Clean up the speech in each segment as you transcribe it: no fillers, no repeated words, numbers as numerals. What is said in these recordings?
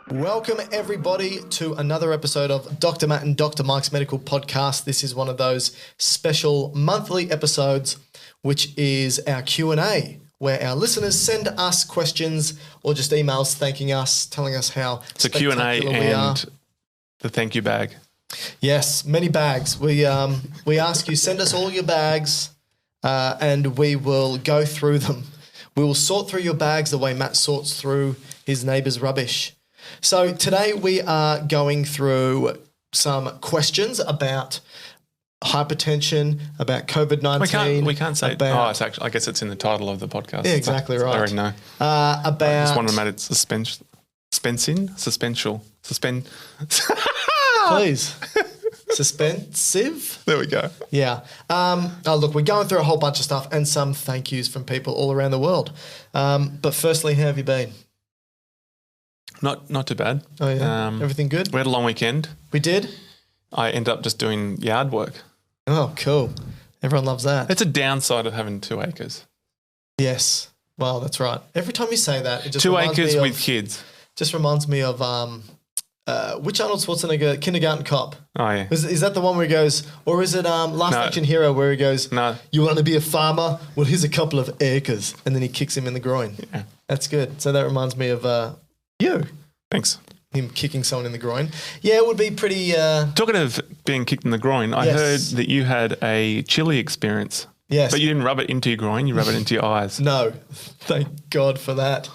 Welcome everybody to another episode of Dr. Matt and Dr. Mike's Medical Podcast. This is one of those special monthly episodes, which is our Q&A, where our listeners send us questions or just emails thanking us, telling us how spectacular we are. And the thank you bag. Yes, many bags. We ask you, send us all your bags and we will go through them. We will sort through your bags the way Matt sorts through his neighbour's rubbish. So today we are going through some questions about hypertension, about COVID-19. We can't say. About, it's actually. I guess it's in the title of the podcast. Yeah, exactly right. I already know. About. I just wanted to make it suspensial. Please. Suspensive. There we go. Yeah. Look, we're going through a whole bunch of stuff and some thank yous from people all around the world. But firstly, how have you been? Not too bad. Oh yeah. Everything good? We had a long weekend. We did? I end up just doing yard work. Oh, cool. Everyone loves that. It's a downside of having 2 acres. Yes. Well, that's right. Every time you say that, it just 2 reminds acres me with of, kids. Just reminds me of which Arnold Schwarzenegger, Kindergarten Cop. Oh yeah. Is that the one where he goes, or is it Last Action Hero where he goes, No. You want to be a farmer? Well, here's a couple of acres, and then he kicks him in the groin. Yeah. That's good. So that reminds me of you. Thanks. Him kicking someone in the groin. Yeah, it would be pretty... Talking of being kicked in the groin, I heard that you had a chili experience. Yes. But you didn't rub it into your groin, you rub it into your eyes. No. Thank God for that.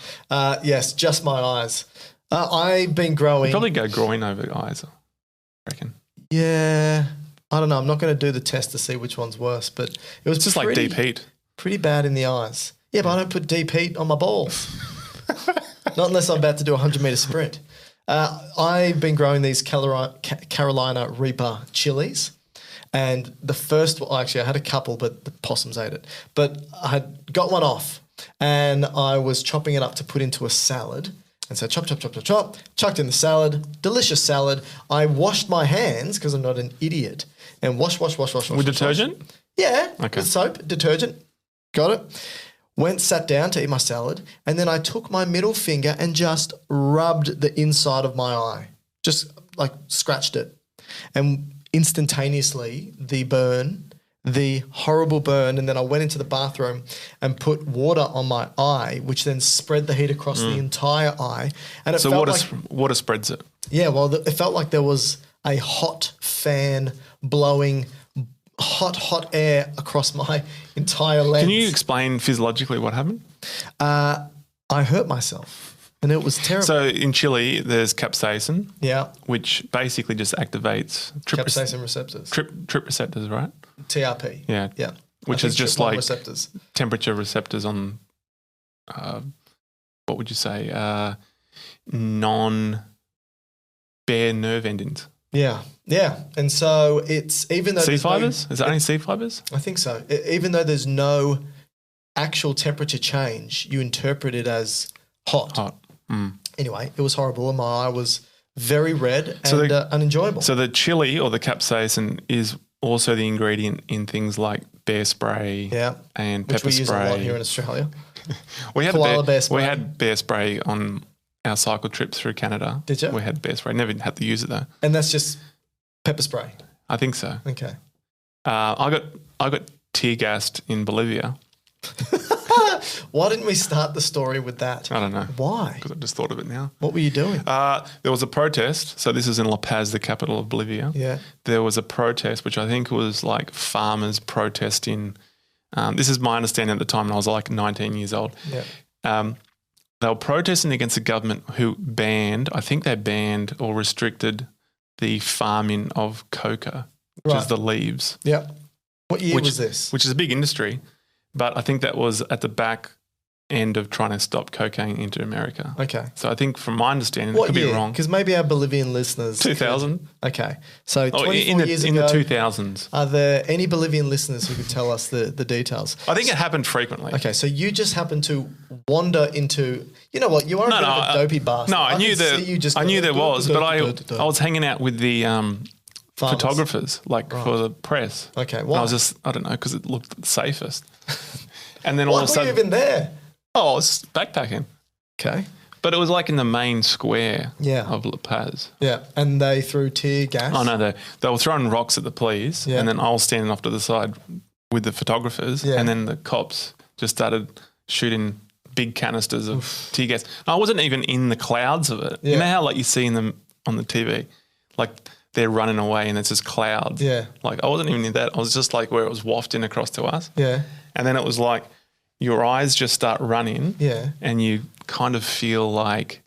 Yes, just my eyes. I've been growing... You'd probably go groin over eyes, I reckon. Yeah. I don't know. I'm not going to do the test to see which one's worse, but it was just like deep heat. Pretty bad in the eyes. Yeah, but I don't put deep heat on my balls. Not unless I'm about to do a 100-metre sprint. I've been growing these Carolina Reaper chilies, and the first – actually, I had a couple, but the possums ate it. But I had got one off, and I was chopping it up to put into a salad. And so chop, chucked in the salad, delicious salad. I washed my hands because I'm not an idiot, and wash. With detergent? Yeah, okay. With soap, detergent. Got it. Went, sat down to eat my salad, and then I took my middle finger and just rubbed the inside of my eye, just like scratched it. And instantaneously, the horrible burn, and then I went into the bathroom and put water on my eye, which then spread the heat across the entire eye. And it felt water spreads it? Yeah, well, it felt like there was a hot fan blowing hot air across my entire lens. Can you explain physiologically what happened? I hurt myself, and it was terrible. So in chili, there's capsaicin, which basically just activates capsaicin receptors. Trip receptors, right? TRP. Yeah. Which is just like receptors. Temperature receptors on, what would you say, non-bare nerve endings. Yeah. And so it's even though C fibers? Is that only C fibers? I think so. Even though there's no actual temperature change, you interpret it as hot. Anyway, it was horrible, and my eye was very red and unenjoyable. So the chili or the capsaicin is also the ingredient in things like bear spray and pepper spray. Which we use a lot here in Australia. We had bear spray on our cycle trip through Canada. Did you? We had bear spray. Never had to use it though. And that's just pepper spray? I think so. Okay. I got tear gassed in Bolivia. Why didn't we start the story with that? I don't know. Why? Because I just thought of it now. What were you doing? There was a protest. So this is in La Paz, the capital of Bolivia. Yeah. There was a protest, which I think was like farmers protesting. This is my understanding at the time, and I was like 19 years old. Yeah. They were protesting against the government who banned or restricted the farming of coca, which is the leaves. Yeah. What year was this? Which is a big industry. But I think that was at the back end of trying to stop cocaine into America. Okay. So I think from my understanding, I could be wrong. Because maybe our Bolivian listeners... 2000. Okay. So 24 years ago... In the 2000s. Are there any Bolivian listeners who could tell us the details? I think it happened frequently. Okay. So you just happened to wander into... You know what? You are a bit of a dopey bastard. No, I knew there was, but I was hanging out with the... photographers, for the press. Okay, why? I was just, I don't know, because it looked the safest. And then all Why of a were sudden, you even there? I was backpacking. Okay. But it was like in the main square Yeah. of La Paz. Yeah. And they threw tear gas. Oh, no, they were throwing rocks at the police, Yeah. and then I was standing off to the side with the photographers, Yeah. and then the cops just started shooting big canisters of tear gas. I wasn't even in the clouds of it. Yeah. You know how like you see them on the TV? Like they're running away and it's just clouds. Yeah. Like I wasn't even in that. I was just like where it was wafting across to us. Yeah. And then it was like your eyes just start running. Yeah. And you kind of feel like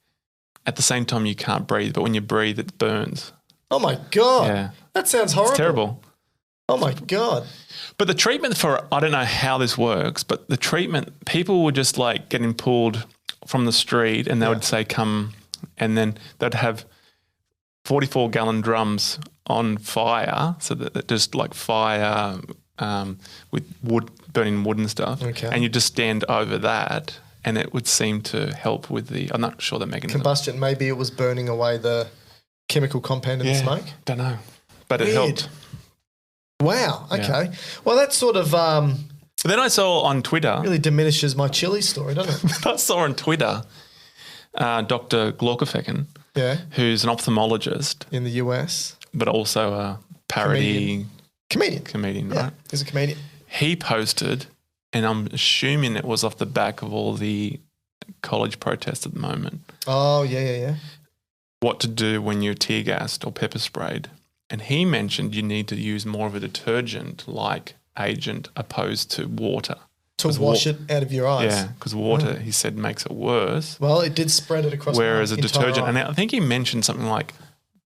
at the same time you can't breathe, but when you breathe, it burns. Oh, my God. Yeah. That sounds horrible. It's terrible. Oh, my God. But the treatment for, I don't know how this works, but the treatment, people were just like getting pulled from the street and they would say, come, and then they'd have 44-gallon drums on fire, so that just like fire with wood, burning wood and stuff. Okay. And you just stand over that and it would seem to help with the, I'm not sure the mechanism. Combustion. Maybe it was burning away the chemical compound in the smoke. Don't know. But it Weird. helped. Wow. Okay. Well, that sort of But then I saw on Twitter, really diminishes my chili story, doesn't it? I saw on Twitter Dr. Glorkefecken, Yeah. who's an ophthalmologist, In the US. but also a parody comedian, Yeah. right? He's a comedian. He posted, and I'm assuming it was off the back of all the college protests at the moment, Oh, yeah. what to do when you're tear gassed or pepper sprayed. And he mentioned you need to use more of a detergent-like agent opposed to water. To 'Cause wash it out of your eyes. Yeah, because water, he said, makes it worse. Well, it did spread it across Whereas my a entire detergent, eye. and I think he mentioned something like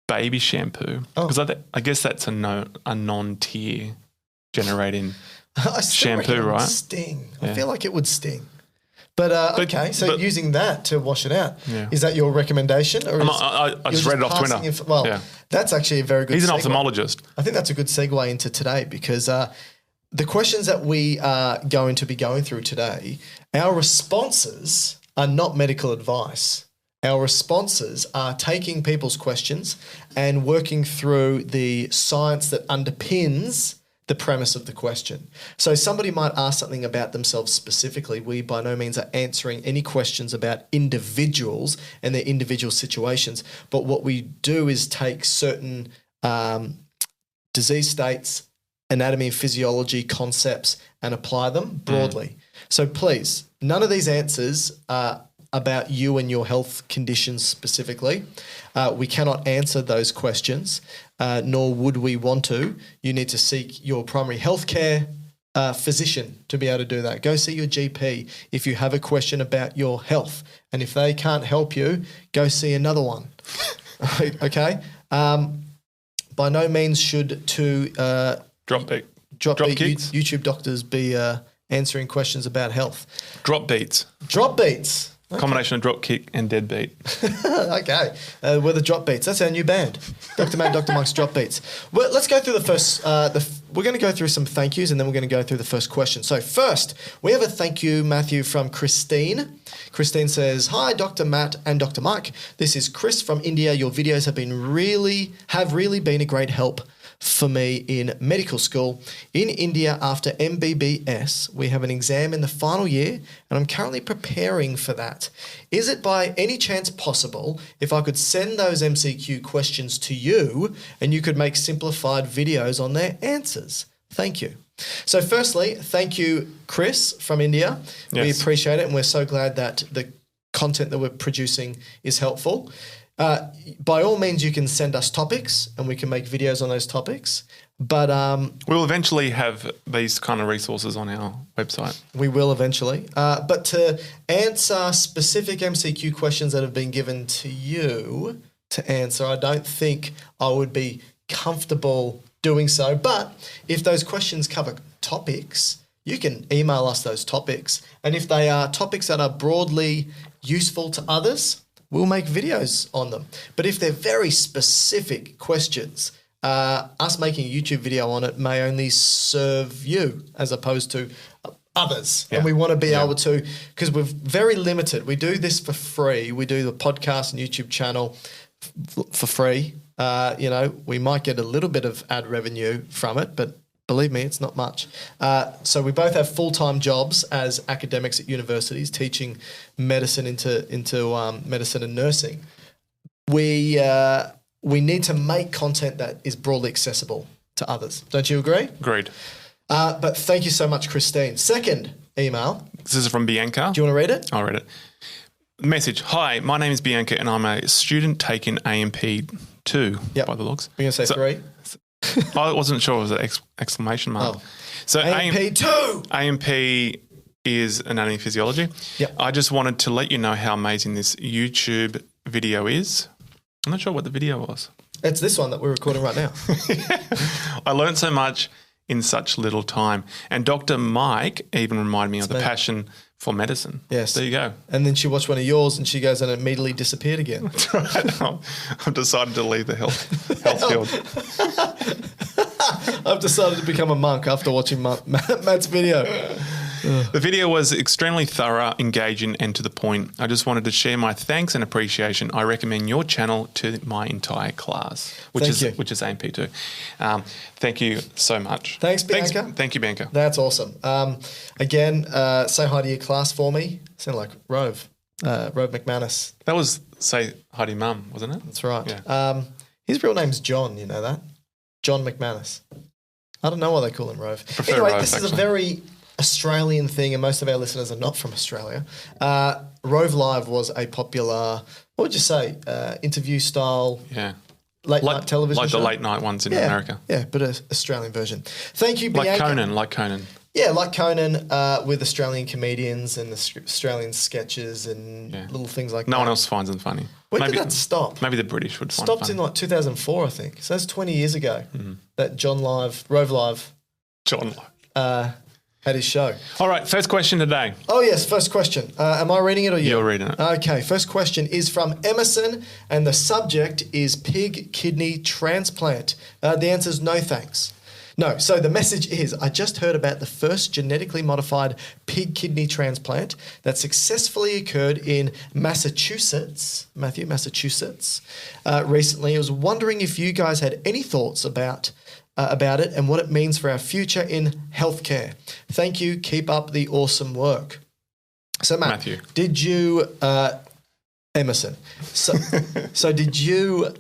baby shampoo, Oh. because I guess that's a non-tear generating. I still shampoo, reckon it would right? sting. I Yeah. feel like it would sting. But okay, so but- using that to wash it out, Yeah. is that your recommendation? Or I you're just read it off passing Twitter. well, Yeah. that's actually a very good He's an segue. ophthalmologist. I think that's a good segue into today because the questions that we are going to be going through today, our responses are not medical advice. Our responses are taking people's questions and working through the science that underpins the premise of the question. So somebody might ask something about themselves specifically. We by no means are answering any questions about individuals and their individual situations. But what we do is take certain disease states, anatomy and physiology concepts and apply them broadly. So please, none of these answers are about you and your health conditions specifically. We cannot answer those questions, nor would we want to. You need to seek your primary healthcare physician to be able to do that. Go see your GP if you have a question about your health. And if they can't help you, go see another one. Okay? By no means should Drop beat. drop Drop beat kicks. YouTube doctors be answering questions about health. Drop beats. Drop beats. Combination of drop kick and dead beat. Okay, we're the Drop Beats. That's our new band, Dr. Matt, Dr. Mike's Drop Beats. Well, let's go through the first. We're going to go through some thank yous, and then we're going to go through the first question. So first, we have a thank you, Matthew, from Christine. Christine says, "Hi, Dr. Matt and Dr. Mike. This is Chris from India. Your videos have really been a great help for me in medical school. In India, after MBBS, we have an exam in the final year, and I'm currently preparing for that. Is it by any chance possible if I could send those MCQ questions to you and you could make simplified videos on their answers? Thank you." So firstly, thank you, Chris from India. Yes. We appreciate it, and we're so glad that the content that we're producing is helpful. By all means, you can send us topics and we can make videos on those topics. But We'll eventually have these kind of resources on our website. we will eventually. But to answer specific MCQ questions that have been given to you to answer, I don't think I would be comfortable doing so. But if those questions cover topics, you can email us those topics. And if they are topics that are broadly useful to others, we'll make videos on them. But if they're very specific questions, us making a YouTube video on it may only serve you as opposed to others. Yeah. And we want to be able to, because we're very limited. We do this for free. We do the podcast and YouTube channel for free. We might get a little bit of ad revenue from it, but Believe me, it's not much. So we both have full-time jobs as academics at universities, teaching medicine into medicine and nursing. We need to make content that is broadly accessible to others. Don't you agree? Agreed. But thank you so much, Christine. Second email. This is from Bianca. Do you want to read it? I'll read it. Message. Hi, my name is Bianca and I'm a student taking AMP2 by the logs. You're going to say 3? I wasn't sure it was an exclamation mark. Oh. So AMP2! AMP is anatomy physiology. Yep. I just wanted to let you know how amazing this YouTube video is. I'm not sure what the video was. It's this one that we're recording right now. I learned so much in such little time. And Dr. Mike even reminded me of the passion for medicine. Yes. There you go. And then she watched one of yours and she goes and immediately disappeared again. That's right. I've decided to leave the health field. I've decided to become a monk after watching Matt's video. The video was extremely thorough, engaging, and to the point. I just wanted to share my thanks and appreciation. I recommend your channel to my entire class, which is AMP2. Thank you so much. Thanks, Bianca. Thank you, Bianca. That's awesome. Again, say hi to your class for me. Sound like Rove McManus. That was say hi to your mum, wasn't it? That's right. Yeah. His real name's John. You know that? John McManus. I don't know why they call him Rove. Prefer Rove, this is a very Australian thing, and most of our listeners are not from Australia. Rove Live was a popular, what would you say, interview style, late night television show? Like the late night ones in America. Yeah, but an Australian version. Thank you, Bianca. Like Conan. Yeah, like Conan with Australian comedians and Australian sketches and little things like that. No one else finds them funny. When did that stop? Maybe the British would find it Stopped funny. in like 2004, I think. So that's 20 years ago that Rove Live had his show. All right, first question today. Oh, yes, first question. Am I reading it or you? You're reading it. Okay, first question is from Emerson, and the subject is pig kidney transplant. The answer is no thanks. No, so the message is, I just heard about the first genetically modified pig kidney transplant that successfully occurred in Massachusetts. Recently. I was wondering if you guys had any thoughts about it and what it means for our future in healthcare. Thank you. Keep up the awesome work. So, Matthew, did you, Emerson, so did you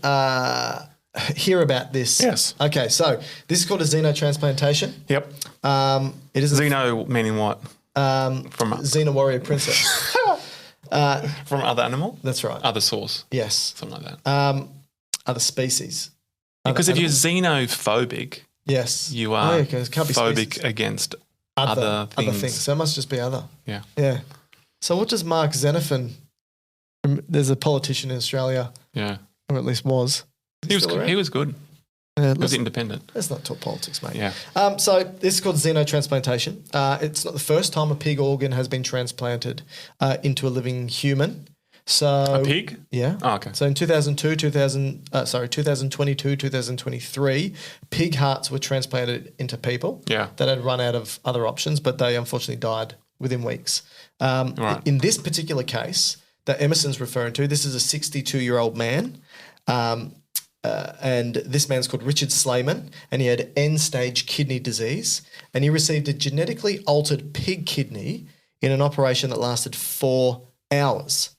hear about this? Yes. Okay, so this is called a xenotransplantation. Yep. It is Xeno meaning what? From Xena Warrior Princess. From other animal? That's right. Other source. Yes. Something like that. Other species. Because if you're xenophobic, yes, you are can't be phobic species. against other things. So it must just be other. Yeah. Yeah. So what does Mark Xenophon, there's a politician in Australia, or at least was. He was good. He was independent. Let's not talk politics, mate. Yeah. So this is called xenotransplantation. It's not the first time a pig organ has been transplanted into a living human. So a pig? Yeah. Oh, okay. So in 2022, 2023, pig hearts were transplanted into people that had run out of other options, but they unfortunately died within weeks. Right. In this particular case that Emerson's referring to, this is a 62-year-old man, and this man's called Richard Slayman, and he had end-stage kidney disease, and he received a genetically altered pig kidney in an operation that lasted 4 hours.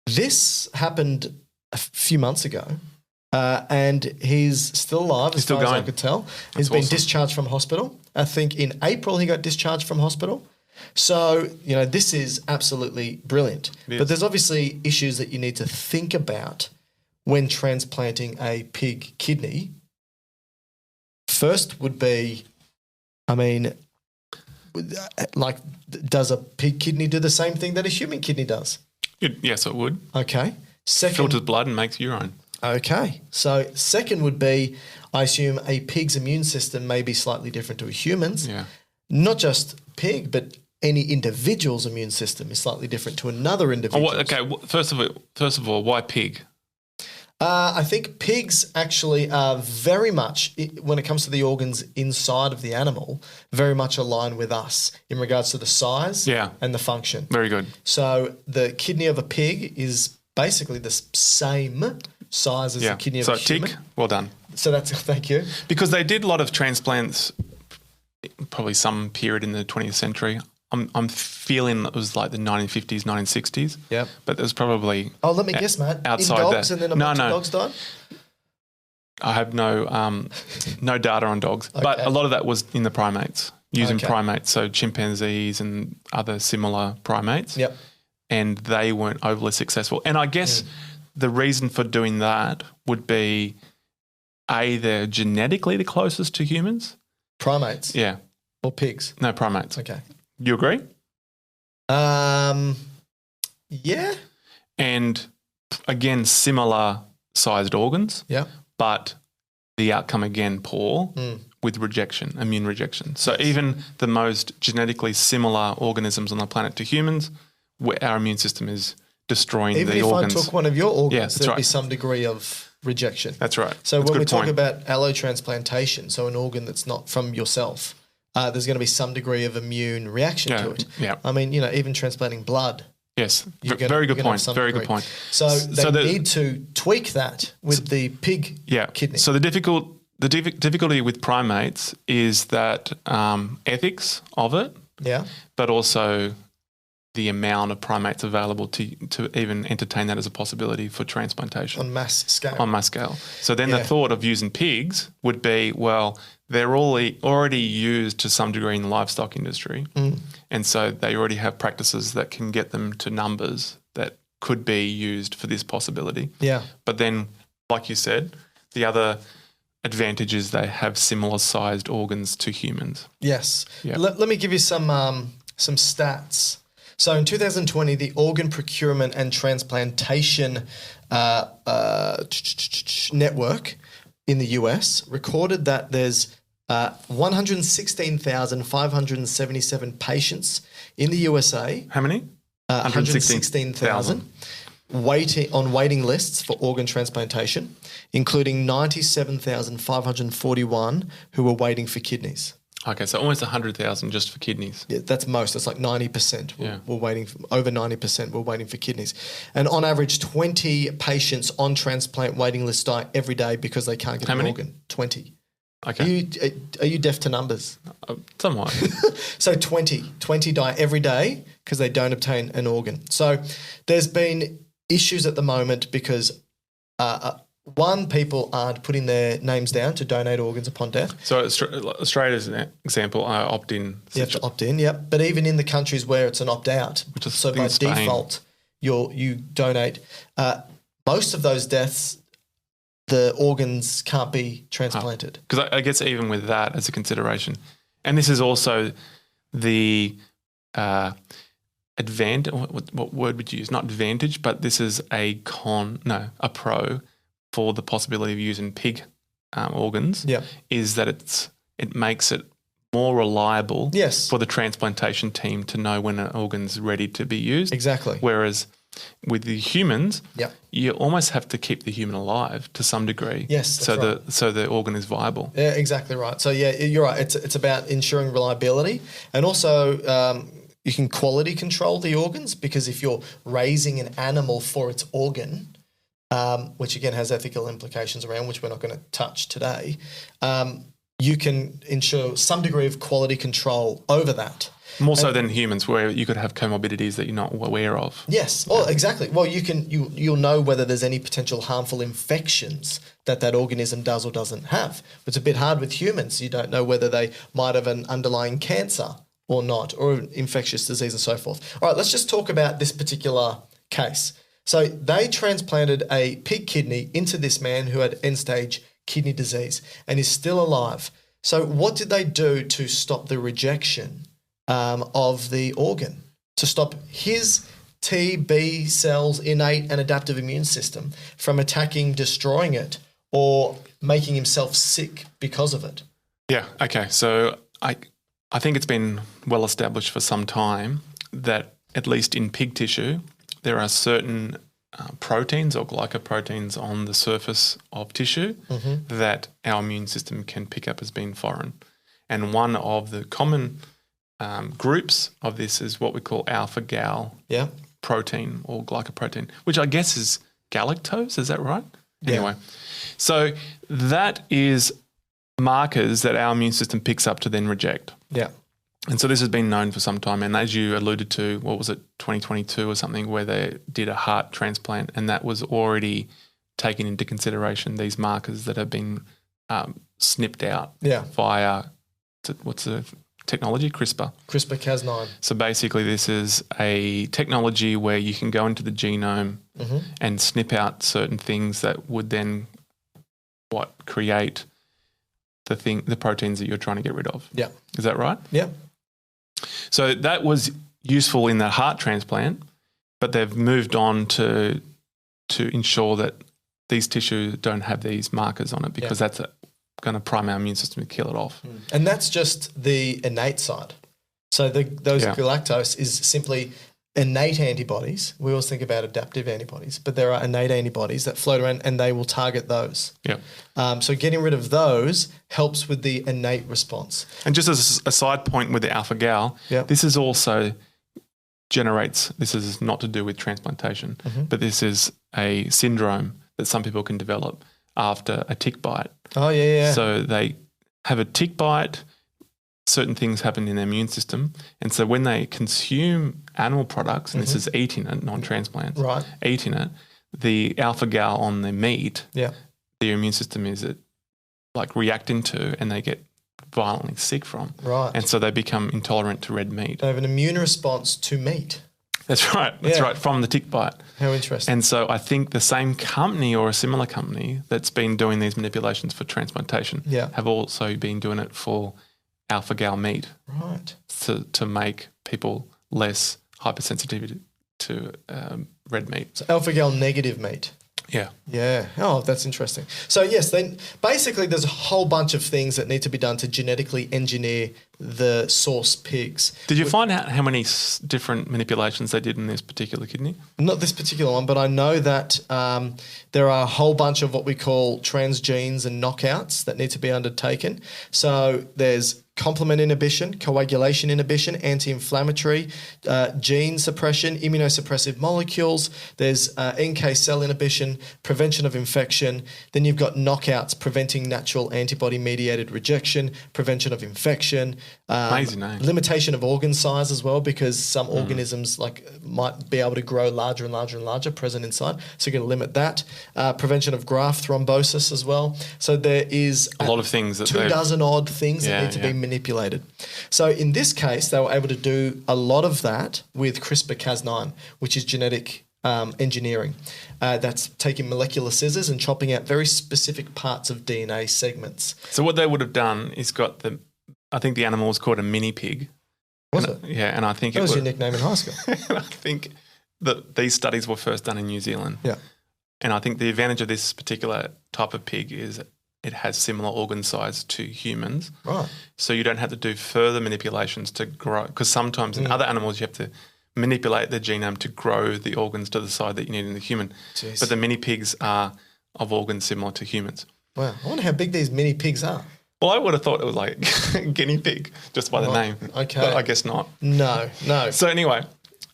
This happened a few months ago, and he's still alive as far as I could tell. He's been discharged from hospital. I think in April he got discharged from hospital. So, this is absolutely brilliant. But there's obviously issues that you need to think about when transplanting a pig kidney. First would be, does a pig kidney do the same thing that a human kidney does? Yes, it would. Okay. Second, filters blood and makes urine. Okay. So second would be, I assume a pig's immune system may be slightly different to a human's. Yeah. Not just pig, but any individual's immune system is slightly different to another individual. First of all, why pig? I think pigs actually are very much, when it comes to the organs inside of the animal, very much aligned with us in regards to the size and the function. Very good. So the kidney of a pig is basically the same size as the kidney of a human. tick, well done. So that's thank you. Because they did a lot of transplants, probably some period in the 20th century. I'm feeling it was like the 1950s, 1960s. Yeah. But it was probably let me guess, Matt. outside in dogs that. and then a bunch of dogs died? I have no data on dogs. Okay. But a lot of that was in the primates, using primates, so chimpanzees and other similar primates. Yep. And they weren't overly successful. And I guess the reason for doing that would be, they're genetically the closest to humans. Primates? Yeah. Or pigs? No, primates. Okay. You agree? Yeah. And again, similar sized organs. Yeah. But the outcome again poor with rejection, immune rejection. So even the most genetically similar organisms on the planet to humans, our immune system is destroying the organs. Even if I took one of your organs, there'd be some degree of rejection. That's right. So when we talk about allotransplantation, so an organ that's not from yourself, there's going to be some degree of immune reaction to it. Yeah. I mean, even transplanting blood. Yes, very good point. Very good point. So they need to tweak that with the pig kidney. So the difficulty with primates is that ethics of it, but also the amount of primates available to even entertain that as a possibility for transplantation. On mass scale. So then the thought of using pigs would be, well, they're already used to some degree in the livestock industry. And so they already have practices that can get them to numbers that could be used for this possibility. Yeah. But then, like you said, the other advantage is they have similar sized organs to humans. Yes. Yeah. Let me give you some stats. So in 2020, the Organ Procurement and Transplantation Network in the US recorded that there's 116,577 patients in the USA. How many? 116,000 waiting lists for organ transplantation, including 97,541 who were waiting for kidneys. Okay, so almost 100,000 just for kidneys. Yeah, that's most. That's like 90%. We're waiting for, over 90% we're waiting for kidneys. And on average, 20 patients on transplant waiting list die every day because they can't get an organ. 20. Okay. Are you deaf to numbers? Somewhat. So 20 die every day because they don't obtain an organ. So there's been issues at the moment because people aren't putting their names down to donate organs upon death. So Australia is an example, opt-in. You have to opt in, yep. But even in the countries where it's an opt-out, so by default you donate, most of those deaths, the organs can't be transplanted. Because I guess even with that as a consideration, and this is also the advantage, what word would you use? Not advantage, but this is a pro for the possibility of using pig organs, is that it makes it more reliable for the transplantation team to know when an organ's ready to be used. Exactly. Whereas with the humans, you almost have to keep the human alive to some degree. Yes, so the organ is viable. Yeah, exactly right. So you're right. It's about ensuring reliability, and also you can quality control the organs, because if you're raising an animal for its organ, which again has ethical implications around, which we're not going to touch today, you can ensure some degree of quality control over that. More so than humans, where you could have comorbidities that you're not aware of. Yes, exactly. Well, you'll know whether there's any potential harmful infections that organism does or doesn't have. It's a bit hard with humans. You don't know whether they might have an underlying cancer or not, or infectious disease and so forth. All right, let's just talk about this particular case. So they transplanted a pig kidney into this man who had end-stage kidney disease and is still alive. So what did they do to stop the rejection of the organ, to stop his T, B cells, innate and adaptive immune system from attacking, destroying it, or making himself sick because of it? Yeah, okay. So I think it's been well established for some time that, at least in pig tissue, there are certain proteins or glycoproteins on the surface of tissue that our immune system can pick up as being foreign. And one of the common groups of this is what we call alpha-gal protein or glycoprotein, which I guess is galactose. Is that right? Anyway, so that is markers that our immune system picks up to then reject. Yeah. And so this has been known for some time. And as you alluded to, what was it, 2022 or something, where they did a heart transplant, and that was already taking into consideration these markers that have been snipped out via, what's the technology? CRISPR. CRISPR-Cas9. So basically this is a technology where you can go into the genome and snip out certain things that would then create the proteins that you're trying to get rid of. Yeah. Is that right? Yeah. So that was useful in the heart transplant, but they've moved on to ensure that these tissues don't have these markers on it, because that's going to prime our immune system to kill it off. And that's just the innate side. So those galactose is simply innate antibodies. We always think about adaptive antibodies, but there are innate antibodies that float around and they will target those. Yeah. So getting rid of those helps with the innate response. And just as a side point with the alpha-gal, this is also this is not to do with transplantation, but this is a syndrome that some people can develop after a tick bite. Oh, yeah. So they have a tick bite, certain things happen in their immune system, and so when they consume animal products, and this is eating it, non-transplants, eating it, the alpha-gal on the meat, their immune system is reacting to, and they get violently sick from. Right. And so they become intolerant to red meat. They have an immune response to meat. That's right. That's right, from the tick bite. How interesting. And so I think the same company or a similar company that's been doing these manipulations for transplantation have also been doing it for alpha-gal meat. Right. To make people less hypersensitive to red meat. So alpha-gal negative meat. Yeah. Yeah. Oh, that's interesting. So yes, then basically there's a whole bunch of things that need to be done to genetically engineer the source pigs. Did you find out how many different manipulations they did in this particular kidney? Not this particular one, but I know that there are a whole bunch of what we call transgenes and knockouts that need to be undertaken. So there's complement inhibition, coagulation inhibition, anti-inflammatory, gene suppression, immunosuppressive molecules. There's NK cell inhibition, prevention of infection. Then you've got knockouts, preventing natural antibody-mediated rejection, prevention of infection. Amazing name. Limitation of organ size as well, because some organisms might be able to grow larger and larger and larger present inside. So you're going to limit that. Prevention of graft thrombosis as well. So there is a lot of things that 24 odd things that need to be manipulated. So in this case, they were able to do a lot of that with CRISPR-Cas9, which is genetic engineering. That's taking molecular scissors and chopping out very specific parts of DNA segments. So what they would have done is I think the animal was called a mini pig. Was it? Yeah, and I think that was your nickname in high school. I think that these studies were first done in New Zealand. Yeah. And I think the advantage of this particular type of pig is it has similar organ size to humans. Right. So you don't have to do further manipulations to grow, because sometimes in other animals you have to manipulate the genome to grow the organs to the size that you need in the human. Jeez. But the mini pigs are of organs similar to humans. Wow. I wonder how big these mini pigs are. Well, I would have thought it was like guinea pig just by the name. Okay. But I guess not. No. So anyway.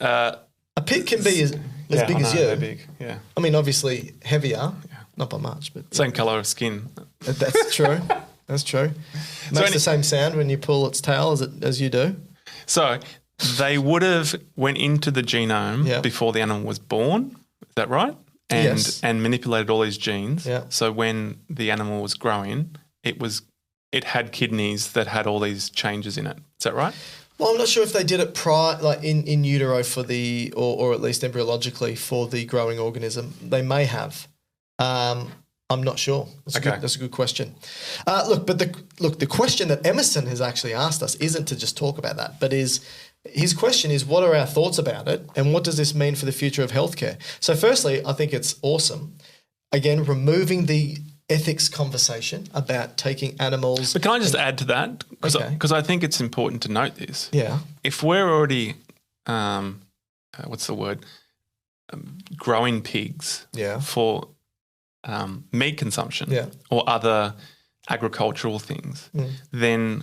A pig can be as big as you. They're big, yeah. I mean, obviously heavier, not by much. But same colour of skin. That's true. That's true. Makes the same sound when you pull its tail as you do. So they would have went into the genome before the animal was born. Is that right? And manipulated all these genes. Yeah. So when the animal was growing, it had kidneys that had all these changes in it. Is that right? Well, I'm not sure if they did it in utero for or at least embryologically for the growing organism. They may have. I'm not sure. That's a good question. The question that Emerson has actually asked us isn't to just talk about that, but his question is, what are our thoughts about it, and what does this mean for the future of healthcare? So firstly, I think it's awesome. Again, removing the ethics conversation about taking animals. But can I just add to that? Because I think it's important to note this. Yeah. If we're already, growing pigs for meat consumption or other agricultural things, then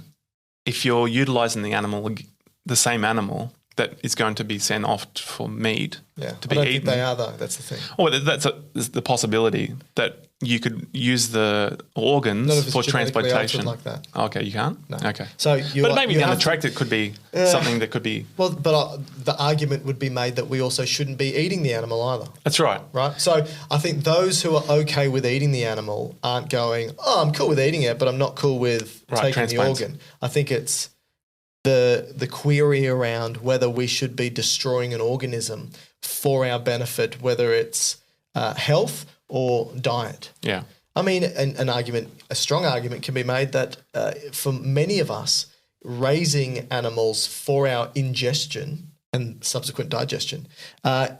if you're utilising the same animal that is going to be sent off for meat to be eaten. I don't think they are, though. That's the thing. Well, that's the possibility that you could use the organs Not if it's for genetically transplantation. altered like that. Okay, you can't? No. Okay. So but maybe you down the have track it could be something that could be... Well, but the argument would be made that we also shouldn't be eating the animal either. That's right. Right? So I think those who are okay with eating the animal aren't going, oh, I'm cool with eating it, but I'm not cool with taking the organ. I think it's the query around whether we should be destroying an organism for our benefit, whether it's health or diet. Yeah. I mean, a strong argument can be made that for many of us, raising animals for our ingestion and subsequent digestion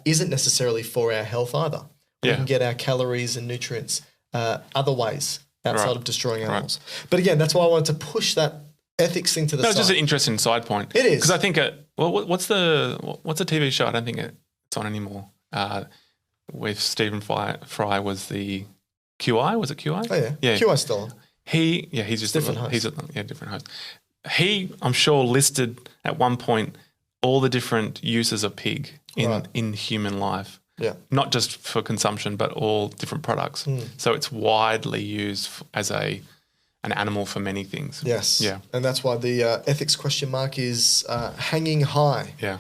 isn't necessarily for our health either. We can get our calories and nutrients other ways outside of destroying animals. But again, that's why I wanted to push that ethics thing to the side. It's just an interesting side point. It is. Because I think, what's the TV show? I don't think it's on anymore. With Stephen Fry was the QI. Was it QI? Oh, yeah. Yeah. QI's still on. He's just different host. He's a different host. He, I'm sure, listed at one point all the different uses of pig in human life. Yeah. Not just for consumption, but all different products. So it's widely used as an animal for many things. Yes. Yeah. And that's why the ethics question mark is hanging high. Yeah.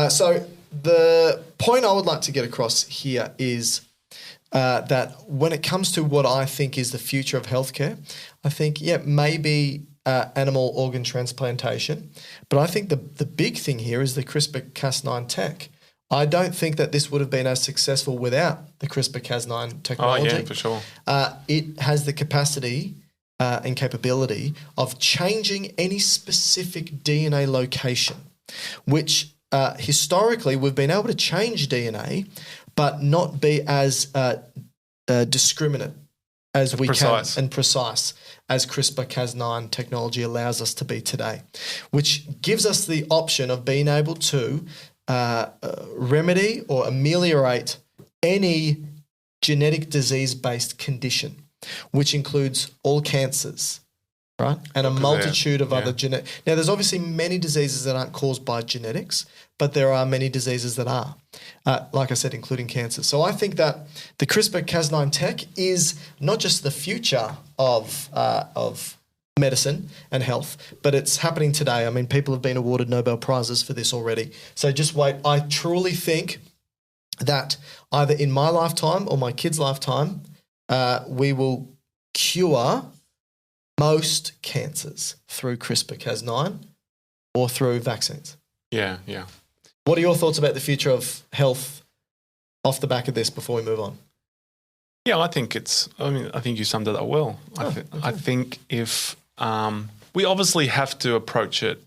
So the point I would like to get across here is that when it comes to what I think is the future of healthcare, I think, maybe animal organ transplantation, but I think the big thing here is the CRISPR-Cas9 tech. I don't think that this would have been as successful without the CRISPR-Cas9 technology. Oh, yeah, for sure. It has the capacity and capability of changing any specific DNA location, which historically we've been able to change DNA but not be as discriminate as we can and precise as CRISPR-Cas9 technology allows us to be today, which gives us the option of being able to remedy or ameliorate any genetic disease-based condition, which includes all cancers, right? And a multitude of other genetic... Now, there's obviously many diseases that aren't caused by genetics, but there are many diseases that are, like I said, including cancer. So I think that the CRISPR-Cas9 tech is not just the future of medicine and health, but it's happening today. I mean, people have been awarded Nobel Prizes for this already. So just wait. I truly think that either in my lifetime or my kids' lifetime, we will cure most cancers through CRISPR-Cas9 or through vaccines. Yeah, yeah. What are your thoughts about the future of health off the back of this before we move on? Yeah, I think you summed it up well. I think if we obviously have to approach it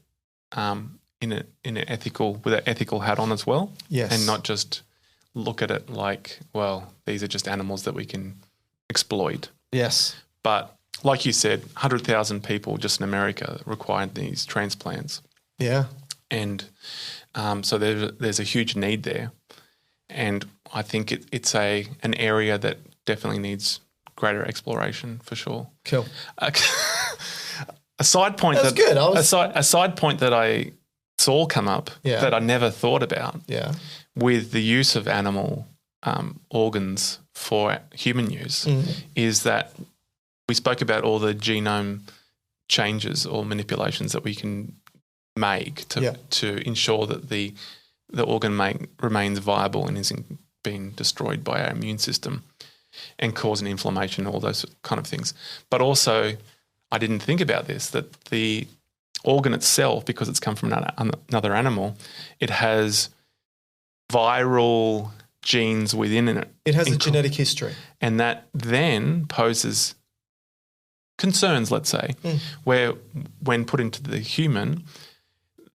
with an ethical hat on as well. Yes. And not just look at it like, well, these are just animals that we can exploit. Yes. But like you said, 100,000 people just in America required these transplants. Yeah. And so there's a huge need there. And I think it's an area that definitely needs greater exploration for sure. Cool. A side point a side point that I saw come up that I never thought about with the use of animal organs for human use is that we spoke about all the genome changes or manipulations that we can make to ensure that the organ remains viable and isn't being destroyed by our immune system and causing inflammation, all those kind of things. But also, I didn't think about this, that the organ itself, because it's come from another animal, it has viral genes within it. It has a genetic history. And that then poses concerns, let's say, where when put into the human,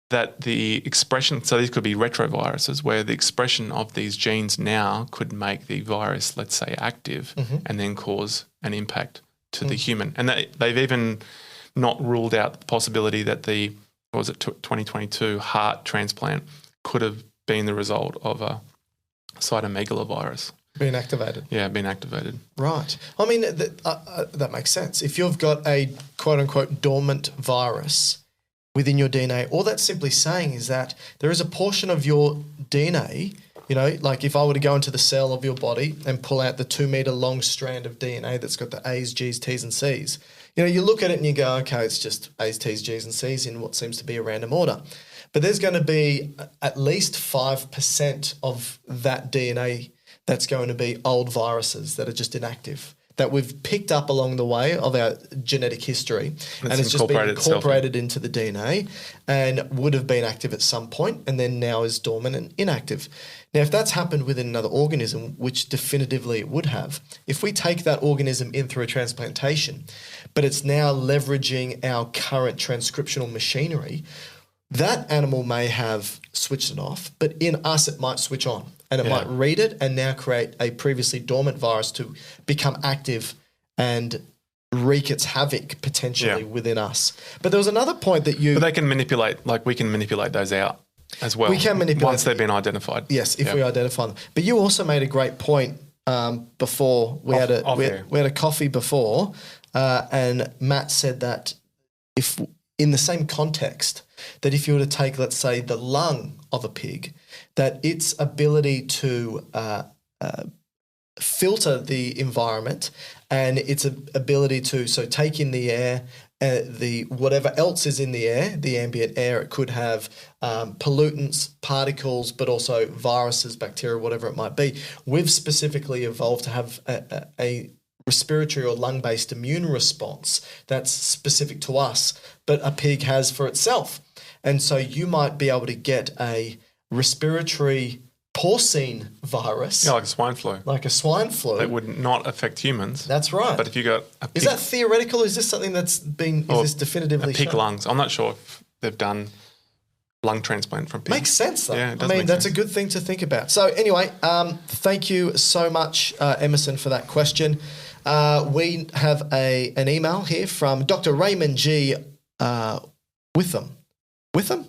that the expression, so these could be retroviruses, where the expression of these genes now could make the virus, let's say, active and then cause an impact to the human. And they've even not ruled out the possibility that 2022 heart transplant could have been the result of a cytomegalovirus. Being activated. Yeah, being activated. Right. I mean, that makes sense. If you've got a quote-unquote dormant virus within your DNA, all that's simply saying is that there is a portion of your DNA You know, like if I were to go into the cell of your body and pull out the 2 meter long strand of DNA that's got the A's, G's, T's and C's, you know, you look at it and you go, okay, it's just A's, T's, G's and C's in what seems to be a random order. But there's going to be at least 5% of that DNA that's going to be old viruses that are just inactive, that we've picked up along the way of our genetic history, and it's just been incorporated into the DNA and would have been active at some point and then now is dormant and inactive. Now, if that's happened within another organism, which definitively it would have, if we take that organism in through a transplantation, but it's now leveraging our current transcriptional machinery, that animal may have switched it off, but in us it might switch on. And it might read it and now create a previously dormant virus to become active and wreak its havoc potentially within us. But there was another point that But they can manipulate, like we can manipulate those out as well. We can manipulate once they've been identified. Yes, if we identify them. But you also made a great point before. We had a coffee before, and Matt said that if in the same context, that if you were to take, let's say, the lung of a pig, that its ability to filter the environment and its ability to take in the air, the whatever else is in the air, the ambient air, it could have pollutants, particles, but also viruses, bacteria, whatever it might be. We've specifically evolved to have a respiratory or lung-based immune response that's specific to us, but a pig has for itself. And so you might be able to get a respiratory porcine virus. Yeah, like a swine flu. Like a swine flu. That would not affect humans. That's right. But if you got a pig... Is that theoretical? Is this something that's been, is this definitively pig shown? lungs. I'm not sure if they've done lung transplant from pigs. Makes sense though. Yeah, it does I mean, make that's sense. a good thing to think about. So anyway, thank you so much, Emerson, for that question. We have an email here from Dr. Raymond G. Witham. Whitham.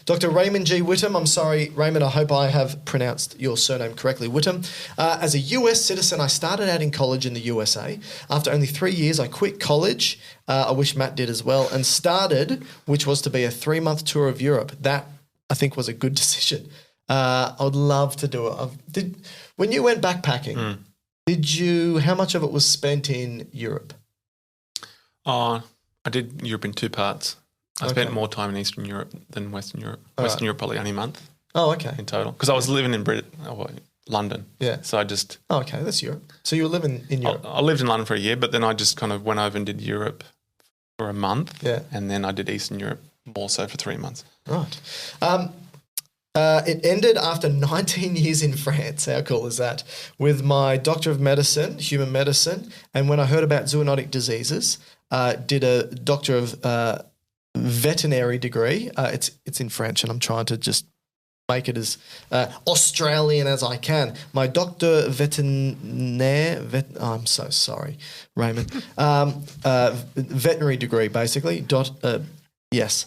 Dr. Raymond G. Whitham. I'm sorry, Raymond, I hope I have pronounced your surname correctly. Whitham. As a US citizen, I started out in college in the USA. After only 3 years, I quit college. I wish Matt did as well, and started, which was to be a 3-month tour of Europe. That, I think, was a good decision. I would love to do it. When you went backpacking, how much of it was spent in Europe? I did Europe in 2 parts. I spent more time in Eastern Europe than Western Europe. Western Europe probably only a month. Oh, okay. In total. Because I was living in London. Yeah. So I just... Oh, okay. That's Europe. So you were living in Europe. I lived in London for a year, but then I just kind of went over and did Europe for a month. Yeah. And then I did Eastern Europe also for 3 months. Right. It ended after 19 years in France. How cool is that? With my Doctor of Medicine, Human Medicine, and when I heard about zoonotic diseases, did a Doctor of Veterinary degree. It's in French, and I'm trying to just make it as Australian as I can. My Doctor Veterinaire, I'm so sorry, Raymond. Veterinary degree, basically. Yes.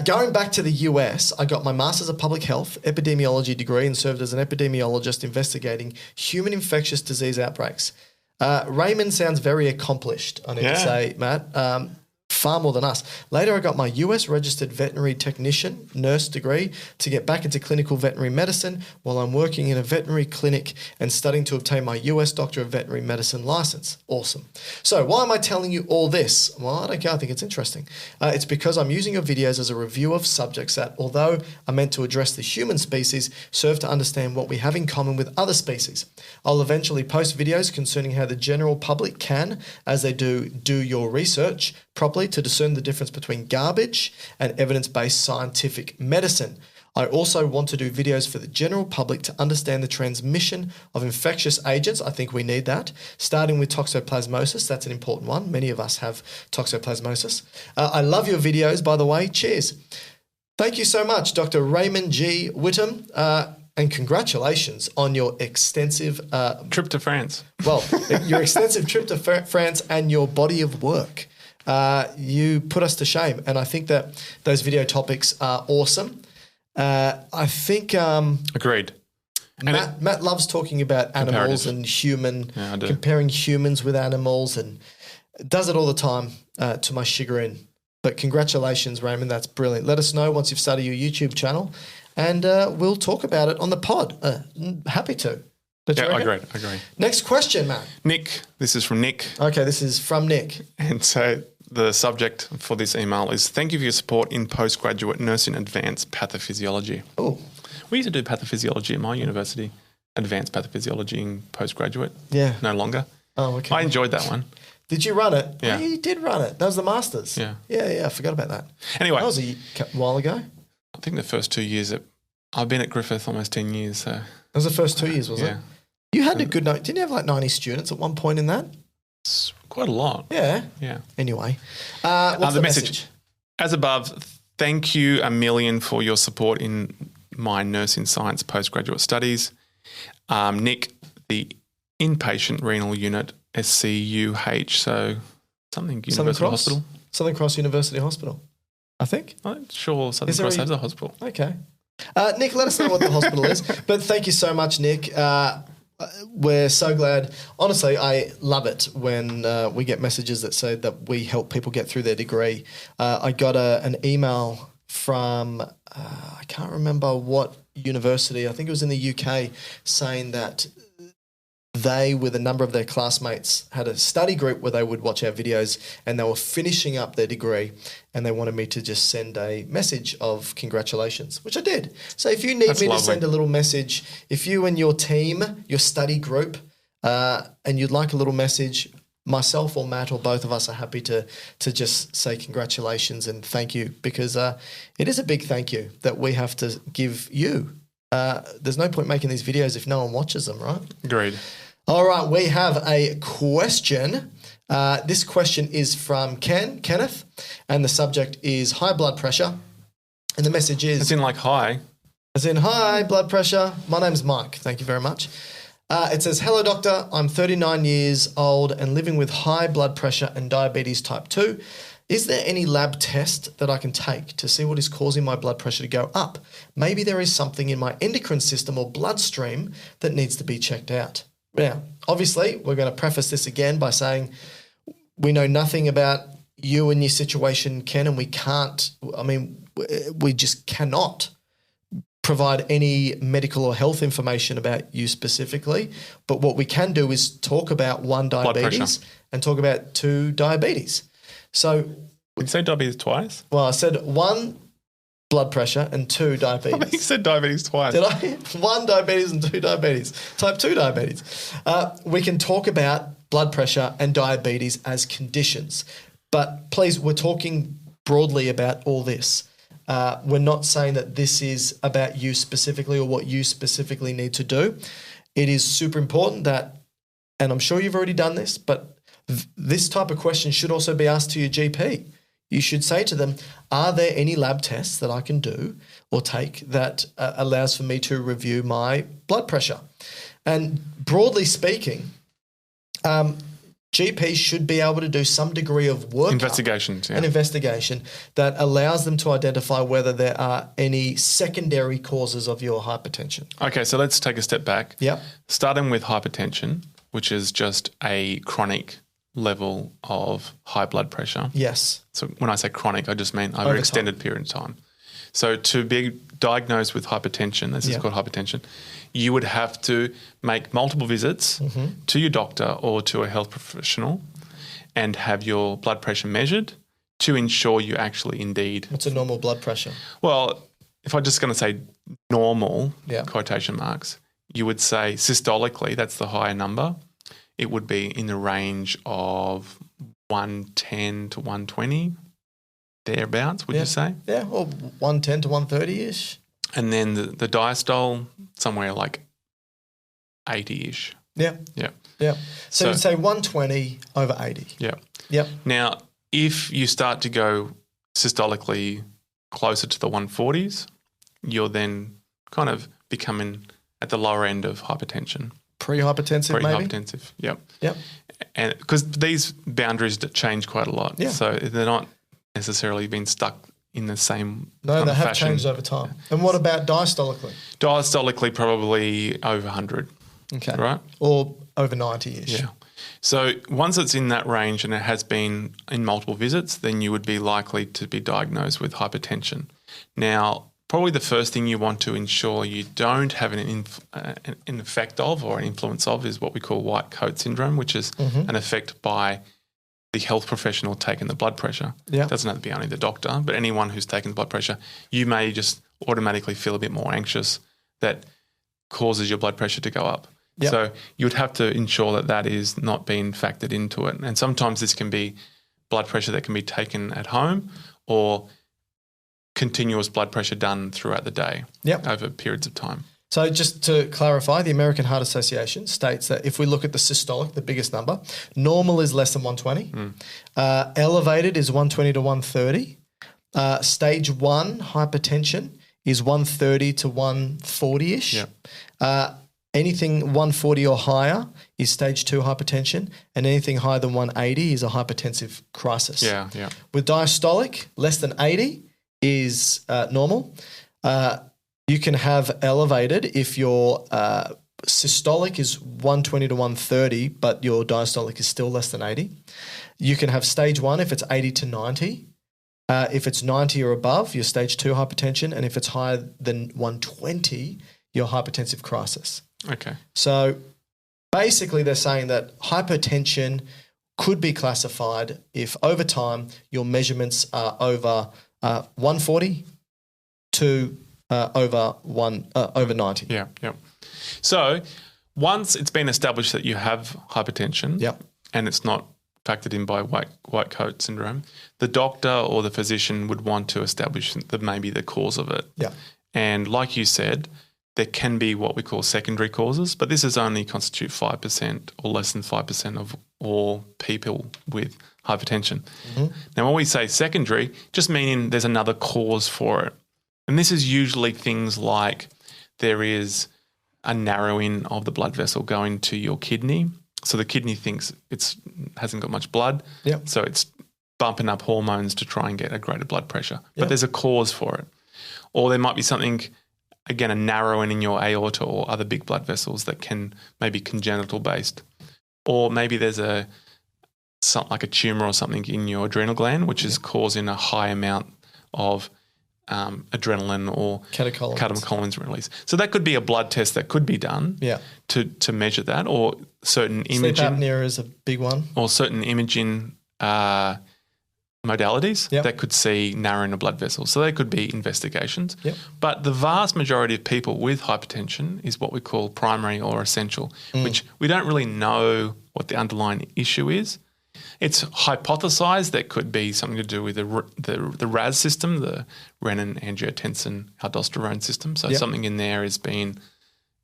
Going back to the US, I got my Master's of Public Health Epidemiology degree and served as an epidemiologist investigating human infectious disease outbreaks. Raymond sounds very accomplished, I need to say, Matt. Far more than us. Later, I got my US registered veterinary technician, nurse degree to get back into clinical veterinary medicine while I'm working in a veterinary clinic and studying to obtain my US Doctor of Veterinary Medicine license. Awesome. So why am I telling you all this? Well, I don't care. I think it's interesting. It's because I'm using your videos as a review of subjects that, although are meant to address the human species, serve to understand what we have in common with other species. I'll eventually post videos concerning how the general public can, as they do your research properly, to discern the difference between garbage and evidence-based scientific medicine. I also want to do videos for the general public to understand the transmission of infectious agents. I think we need that, starting with toxoplasmosis. That's an important one. Many of us have toxoplasmosis. I love your videos, by the way. Cheers. Thank you so much, Dr. Raymond G. Whitham, and congratulations on your extensive... trip to France. Well, your extensive trip to France and your body of work. You put us to shame, and I think that those video topics are awesome. I think agreed. Matt loves talking about animals and comparing humans with animals, and does it all the time to my chagrin. But congratulations, Raymond. That's brilliant. Let us know once you've started your YouTube channel and we'll talk about it on the pod. Happy to. Yeah, I agree. Next question, Matt. Nick, this is from Nick. Okay, this is from Nick. And so the subject for this email is, thank you for your support in postgraduate nursing advanced pathophysiology. Oh. We used to do pathophysiology at my university, advanced pathophysiology in postgraduate. Yeah. No longer. Oh, okay. I enjoyed that one. Did you run it? Yeah. Oh, you did run it. That was the Masters. Yeah. Yeah, I forgot about that. Anyway. That was a while ago. I think the first 2 years, I've been at Griffith almost 10 years. So. That was the first 2 years, was it? You had a good note. Didn't you have like 90 students at one point in that? It's quite a lot. Yeah. Yeah. Anyway. What's the message? As above, thank you a million for your support in my nursing science postgraduate studies. Nick, the inpatient renal unit, SCUH, so something University Hospital. Southern Cross University Hospital, I think. I'm sure Southern Cross has a hospital. Okay. Nick, let us know what the hospital is. But thank you so much, Nick. We're so glad. Honestly, I love it when we get messages that say that we help people get through their degree. I got an email from, I can't remember what university, I think it was in the UK, saying that they, with a number of their classmates, had a study group where they would watch our videos and they were finishing up their degree and they wanted me to just send a message of congratulations, which I did. So if you need me to send a little message, if you and your team, your study group, and you'd like a little message, myself or Matt or both of us are happy to just say congratulations and thank you, because it is a big thank you that we have to give you. There's no point making these videos if no one watches them, right? Agreed. All right, we have a question. This question is from Kenneth, and the subject is high blood pressure. And the message is... As in like hi. As in, hi, blood pressure. My name's Mike. Thank you very much. It says, hello, doctor. I'm 39 years old and living with high blood pressure and diabetes type 2. Is there any lab test that I can take to see what is causing my blood pressure to go up? Maybe there is something in my endocrine system or bloodstream that needs to be checked out. Now, obviously, we're going to preface this again by saying we know nothing about you and your situation, Ken, and we just cannot provide any medical or health information about you specifically. But what we can do is talk about 1, diabetes, and talk about 2, diabetes. So, Did you say diabetes twice? Well, I said 1, blood pressure, and 2, diabetes. I think you said diabetes twice. Did I? 1, diabetes and 2, diabetes. Type 2 diabetes. We can talk about blood pressure and diabetes as conditions. But please, we're talking broadly about all this. We're not saying that this is about you specifically or what you specifically need to do. It is super important that, and I'm sure you've already done this, but this type of question should also be asked to your GP. You should say to them, are there any lab tests that I can do or take that allows for me to review my blood pressure? And broadly speaking, GPs should be able to do some degree of work investigation that allows them to identify whether there are any secondary causes of your hypertension. Okay, so let's take a step back. Yep. Starting with hypertension, which is just a chronic level of high blood pressure. Yes. So when I say chronic, I just mean over an extended period of time. So to be diagnosed with hypertension, this is called hypertension, you would have to make multiple visits to your doctor or to a health professional and have your blood pressure measured to ensure you actually indeed... What's a normal blood pressure? Well, if I'm just going to say normal, quotation marks, you would say systolically, that's the higher number. It would be in the range of 110 to 120, thereabouts, would you say? Yeah, or 110 to 130-ish. And then the diastole, somewhere like 80-ish. Yeah. Yeah. Yeah. So you'd say 120 over 80. Yeah. Yep. Now, if you start to go systolically closer to the 140s, you're then kind of becoming at the lower end of hypertension. Pre-hypertensive, maybe? Pre-hypertensive, yep. Yep. And because these boundaries change quite a lot. Yeah. So they're not necessarily being stuck in the same No, they have fashion. changed over time. And what about diastolically? Diastolically, probably over 100. Okay. Right? Or over 90-ish. Yeah. So once it's in that range and it has been in multiple visits, then you would be likely to be diagnosed with hypertension. Now, probably the first thing you want to ensure you don't have an effect of or an influence of is what we call white coat syndrome, which is an effect by the health professional taking the blood pressure. Yeah. It doesn't have to be only the doctor, but anyone who's taken the blood pressure, you may just automatically feel a bit more anxious that causes your blood pressure to go up. Yep. So you would have to ensure that that is not being factored into it. And sometimes this can be blood pressure that can be taken at home or continuous blood pressure done throughout the day over periods of time. So just to clarify, the American Heart Association states that if we look at the systolic, the biggest number, normal is less than 120. Elevated is 120 to 130. Stage 1 hypertension is 130 to 140-ish. Yep. Anything 140 or higher is stage 2 hypertension, and anything higher than 180 is a hypertensive crisis. Yeah. With diastolic, less than 80 is normal. You can have elevated if your systolic is 120 to 130, but your diastolic is still less than 80. You can have stage 1 if it's 80 to 90. If it's 90 or above, you're stage 2 hypertension, and if it's higher than 120, you're hypertensive crisis. Okay. So basically they're saying that hypertension could be classified if over time your measurements are over 140 to over 90. Yeah. So once it's been established that you have hypertension and it's not factored in by white coat syndrome, the doctor or the physician would want to establish maybe the cause of it. Yeah. And like you said, there can be what we call secondary causes, but this is only constitute 5% or less than 5% of all people with hypertension. Now, when we say secondary, just meaning there's another cause for it. And this is usually things like there is a narrowing of the blood vessel going to your kidney. So the kidney thinks it hasn't got much blood, so it's bumping up hormones to try and get a greater blood pressure. But there's a cause for it. Or there might be something, again, a narrowing in your aorta or other big blood vessels that can maybe congenital based. Or maybe there's something like a tumor or something in your adrenal gland, which is causing a high amount of adrenaline or catecholamines release. So that could be a blood test that could be done to measure that, or certain imaging. Sleep apnea is a big one. Or certain imaging modalities that could see narrowing of blood vessels. So they could be investigations. But the vast majority of people with hypertension is what we call primary or essential, which we don't really know what the underlying issue is. It's hypothesized that could be something to do with the RAS system, the renin, angiotensin, aldosterone system. So something in there is being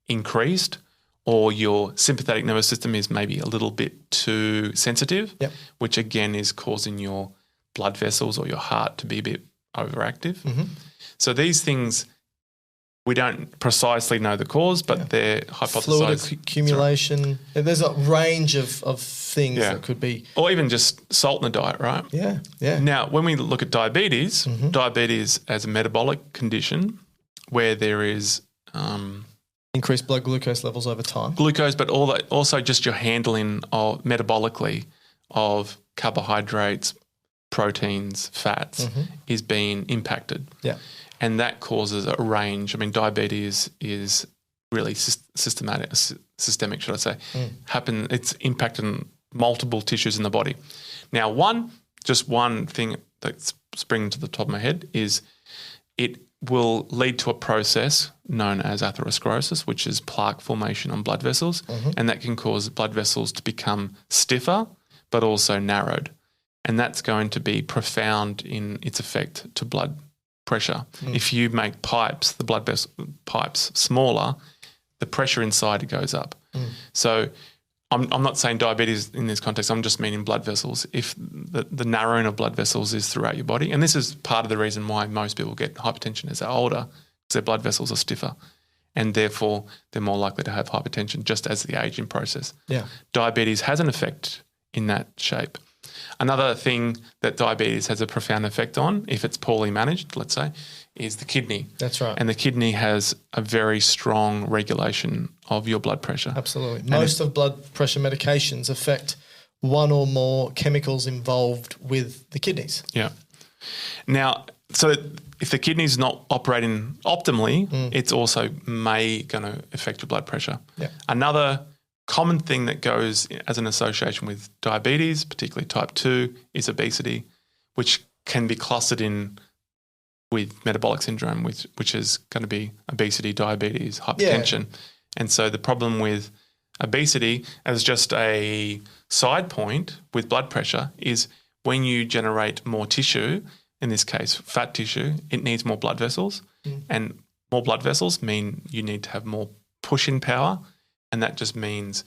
increased, or your sympathetic nervous system is maybe a little bit too sensitive, which again is causing your blood vessels or your heart to be a bit overactive. So these things, we don't precisely know the cause, but they're hypothesized. Fluid accumulation. There's a range of things that could be. Or even just salt in the diet, right? Yeah. Now, when we look at diabetes, diabetes as a metabolic condition where there is increased blood glucose levels over time. Glucose, but also just your handling of metabolically of carbohydrates, proteins, fats is being impacted. Yeah. And that causes a range. I mean, diabetes is really systemic, should I say. It's impacting multiple tissues in the body. Now, one thing that's springing to the top of my head is it will lead to a process known as atherosclerosis, which is plaque formation on blood vessels, and that can cause blood vessels to become stiffer but also narrowed. And that's going to be profound in its effect to blood pressure. If you make the blood vessel pipes smaller, the pressure inside goes up. So I'm not saying diabetes in this context, I'm just meaning blood vessels. If the narrowing of blood vessels is throughout your body, and this is part of the reason why most people get hypertension as they're older, because their blood vessels are stiffer, and therefore they're more likely to have hypertension just as the aging process. Yeah. Diabetes has an effect in that shape. Another thing that diabetes has a profound effect on, if it's poorly managed, let's say, is the kidney. That's right. And the kidney has a very strong regulation of your blood pressure. Absolutely. Most of blood pressure medications affect one or more chemicals involved with the kidneys. Yeah. Now, so if the kidney's not operating optimally, it's also may going to affect your blood pressure. Yeah. Another common thing that goes as an association with diabetes, particularly type 2, is obesity, which can be clustered in with metabolic syndrome, which is going to be obesity, diabetes, hypertension. And so the problem with obesity, as just a side point with blood pressure, is when you generate more tissue, in this case fat tissue, it needs more blood vessels. And more blood vessels mean you need to have more push-in power, and that just means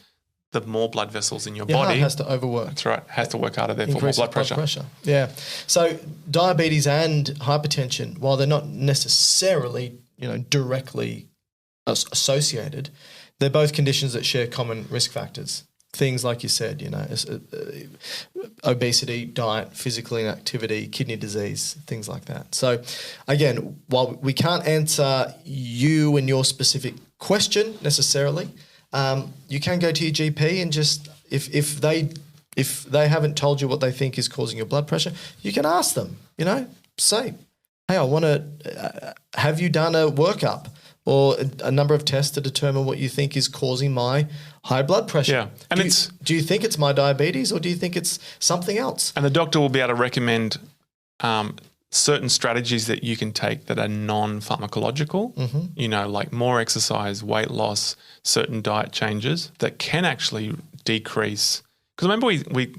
the more blood vessels in your body. Heart has to overwork. That's right. Has to work harder, therefore more blood pressure. Yeah. So diabetes and hypertension, while they're not necessarily, directly associated, they're both conditions that share common risk factors. Things like you said, obesity, diet, physical inactivity, kidney disease, things like that. So again, while we can't answer you and your specific question necessarily, you can go to your GP and just if they haven't told you what they think is causing your blood pressure, you can ask them. Say, hey, I want to. Have you done a workup or a number of tests to determine what you think is causing my high blood pressure? Yeah, and do you think it's my diabetes or do you think it's something else? And the doctor will be able to recommend certain strategies that you can take that are non-pharmacological, like more exercise, weight loss, certain diet changes that can actually decrease. Because remember we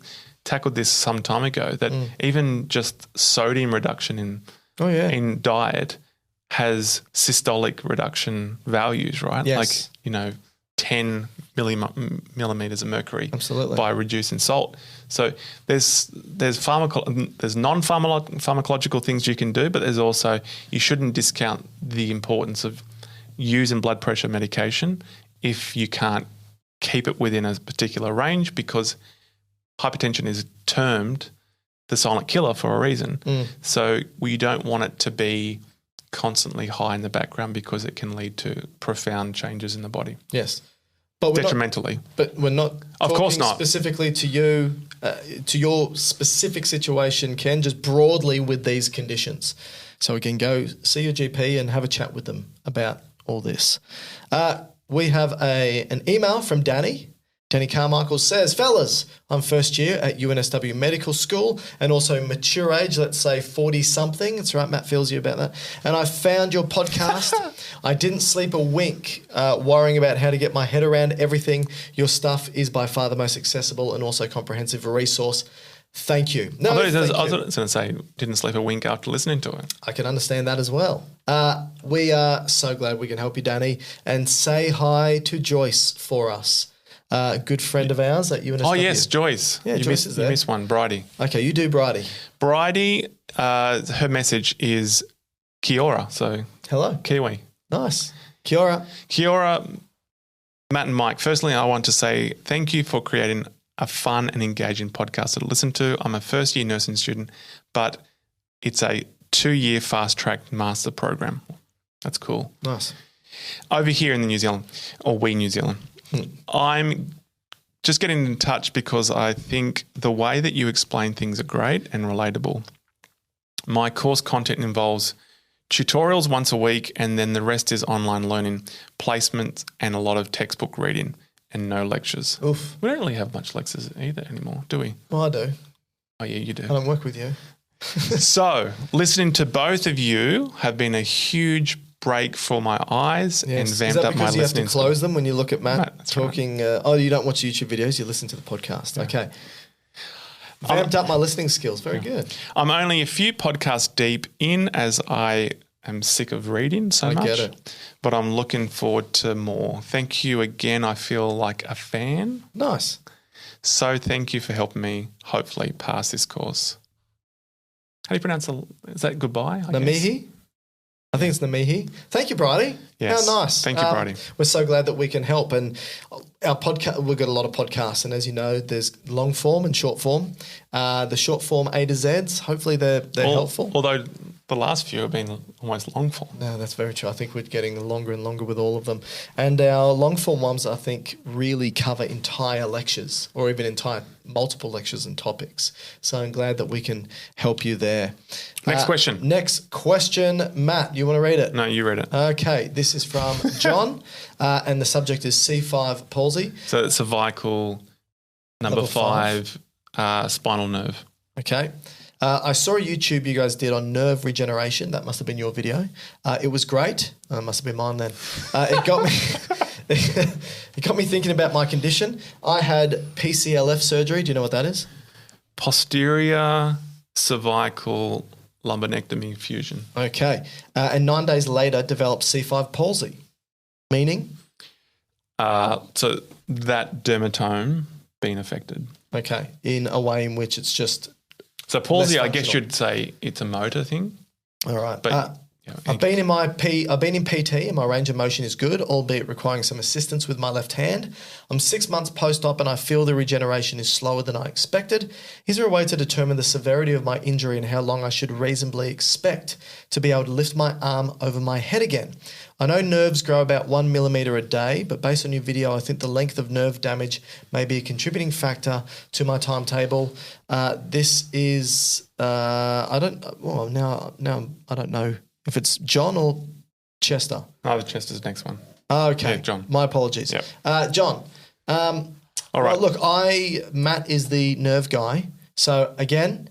tackled this some time ago that even just sodium reduction in diet has systolic reduction values, right? Yes. Like, 10 millimeters of mercury. Absolutely. By reducing salt. So there's non-pharmacological things you can do, but there's also, you shouldn't discount the importance of using blood pressure medication if you can't keep it within a particular range, because hypertension is termed the silent killer for a reason. So we don't want it to be constantly high in the background because it can lead to profound changes in the body. Yes. But detrimentally. We're not of course not specifically to you, to your specific situation, Ken, just broadly with these conditions. So again, go see your GP and have a chat with them about all this. We have an email from Danny. Danny Carmichael says, fellas, I'm first year at UNSW Medical School and also mature age, let's say 40-something. That's right, Matt feels you about that. And I found your podcast. I didn't sleep a wink worrying about how to get my head around everything. Your stuff is by far the most accessible and also comprehensive resource. Thank you. I was going to say, didn't sleep a wink after listening to it. I can understand that as well. We are so glad we can help you, Danny. And say hi to Joyce for us. A good friend of ours at UNSW. Oh, yes, Joyce. Yeah, Joyce is there. You missed one, Bridie. Okay, you do Bridie. Bridie, her message is Kia ora, so hello. Kiwi. Nice. Kia ora. Kia ora, Matt and Mike. Firstly, I want to say thank you for creating a fun and engaging podcast to listen to. I'm a first-year nursing student, but it's a 2-year fast-track master program. That's cool. Nice. Over here in the New Zealand, or we New Zealand, I'm just getting in touch because I think the way that you explain things are great and relatable. My course content involves tutorials once a week, and then the rest is online learning, placements, and a lot of textbook reading and no lectures. Oof. We don't really have much lectures either anymore, do we? Well, I do. Oh, yeah, you do. I don't work with you. So listening to both of you have been a huge break for my eyes and vamped up my listening. Is that because you have to close them when you look at Matt talking? Right. You don't watch YouTube videos, you listen to the podcast. Yeah. Okay. Vamped up my listening skills. Very good. I'm only a few podcasts deep in as I am sick of reading so much. I get it. But I'm looking forward to more. Thank you again. I feel like a fan. Nice. So thank you for helping me hopefully pass this course. How do you pronounce is that goodbye? Namihi? I think it's Namihi. Thank you, Bridie. Yes. How nice. Thank you, Bridie. We're so glad that we can help. And our podcast, we've got a lot of podcasts. And as you know, there's long form and short form. The short form A to Zs, hopefully they're helpful. Although the last few have been almost long form. No, that's very true. I think we're getting longer and longer with all of them. And our long form ones, I think, really cover entire lectures or even entire multiple lectures and topics. So I'm glad that we can help you there. Next question. Next question. Matt, you want to read it? No, you read it. Okay. This is from John, and the subject is C5 palsy. So it's cervical, number 5, spinal nerve. Okay. I saw a YouTube you guys did on nerve regeneration. That must have been your video. It was great. It must have been mine then. It got me. It got me thinking about my condition. I had PCLF surgery. Do you know what that is? Posterior cervical lumbectomy fusion. Okay. And 9 days later, developed C5 palsy. Meaning? So that dermatome being affected. Okay. In a way in which it's just. So palsy, I guess you'd say it's a motor thing. All right. But I've been in PT and my range of motion is good, albeit requiring some assistance with my left hand. I'm 6 months post-op and I feel the regeneration is slower than I expected. Is there a way to determine the severity of my injury and how long I should reasonably expect to be able to lift my arm over my head again? I know nerves grow about 1 millimetre a day, but based on your video, I think the length of nerve damage may be a contributing factor to my timetable. This is I don't know if it's John or Chester. No, the Chester's next one. Okay, Yeah, John. My apologies. Yep. John. All Well, right. look, Matt is the nerve guy. So again,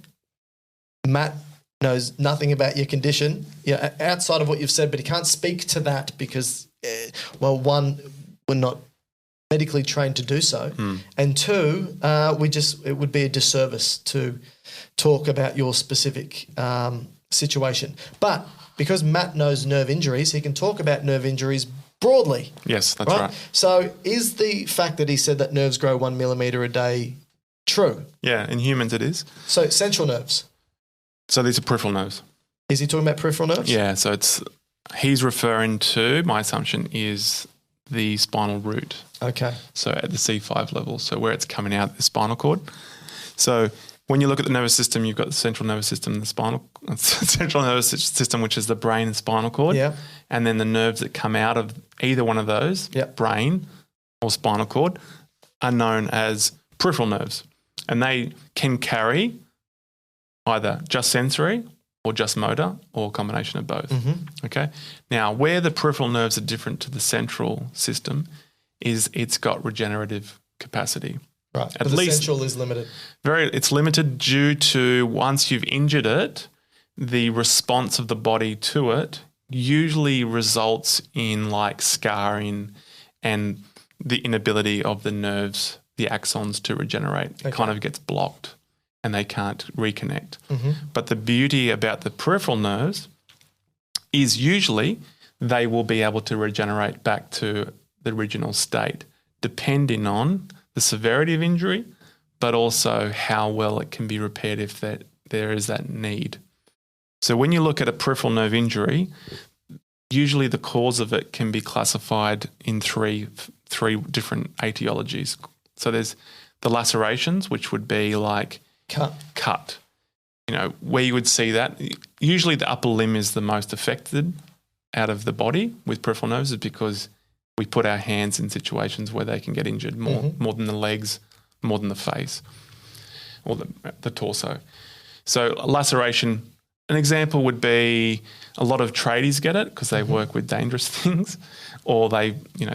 Matt knows nothing about your condition, outside of what you've said, but he can't speak to that because, one, we're not medically trained to do so, and two, it would be a disservice to talk about your specific situation. But because Matt knows nerve injuries, he can talk about nerve injuries broadly. Yes, that's right. So is the fact that he said that nerves grow 1 millimetre a day true? Yeah, in humans it is. So central nerves. So these are peripheral nerves. Is he talking about peripheral nerves? Yeah, so he's referring to, my assumption is the spinal root. Okay. So at the C5 level, so where it's coming out the spinal cord. So when you look at the nervous system, you've got the central nervous system, the central nervous system, which is the brain and spinal cord. Yeah. And then the nerves that come out of either one of those, brain or spinal cord, are known as peripheral nerves. And they can carry either just sensory or just motor or a combination of both. Mm-hmm. Okay. Now, where the peripheral nerves are different to the central system is it's got regenerative capacity. Right. But the central is limited. It's limited due to once you've injured it, the response of the body to it usually results in like scarring and the inability of the nerves, the axons, to regenerate. Okay. It kind of gets blocked and they can't reconnect. Mm-hmm. But the beauty about the peripheral nerves is usually they will be able to regenerate back to the original state, depending on the severity of injury, but also how well it can be repaired if there is that need. So when you look at a peripheral nerve injury, usually the cause of it can be classified in three different etiologies. So there's the lacerations, which would be like cut. Where you would see that, usually the upper limb is the most affected out of the body with peripheral nerves, is because we put our hands in situations where they can get injured more than the legs, more than the face or the torso. So a laceration, an example would be a lot of tradies get it because they work with dangerous things, or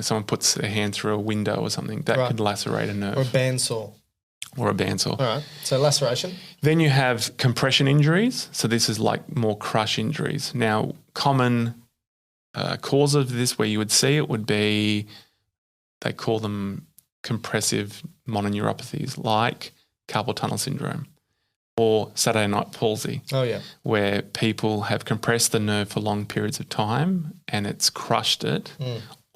someone puts their hand through a window or something that could lacerate a nerve. Or a bandsaw. All right. So laceration. Then you have compression injuries. So this is like more crush injuries. Now, common cause of this where you would see it would be, they call them compressive mononeuropathies like carpal tunnel syndrome or Saturday night palsy. Oh, yeah. Where people have compressed the nerve for long periods of time and it's crushed it.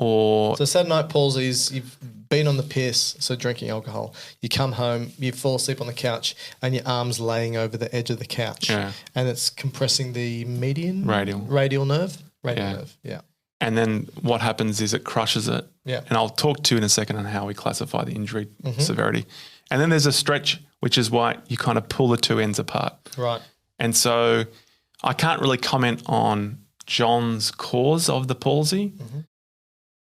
So Saturday night palsy is you've been on the piss, so drinking alcohol. You come home, you fall asleep on the couch and your arm's laying over the edge of the couch. Yeah. And it's compressing the median? Radial nerve? Nerve, yeah. And then what happens is it crushes it. Yeah. And I'll talk to you in a second on how we classify the injury severity. And then there's a stretch, which is why you kind of pull the two ends apart. Right. And so I can't really comment on John's cause of the palsy. Mm-hmm.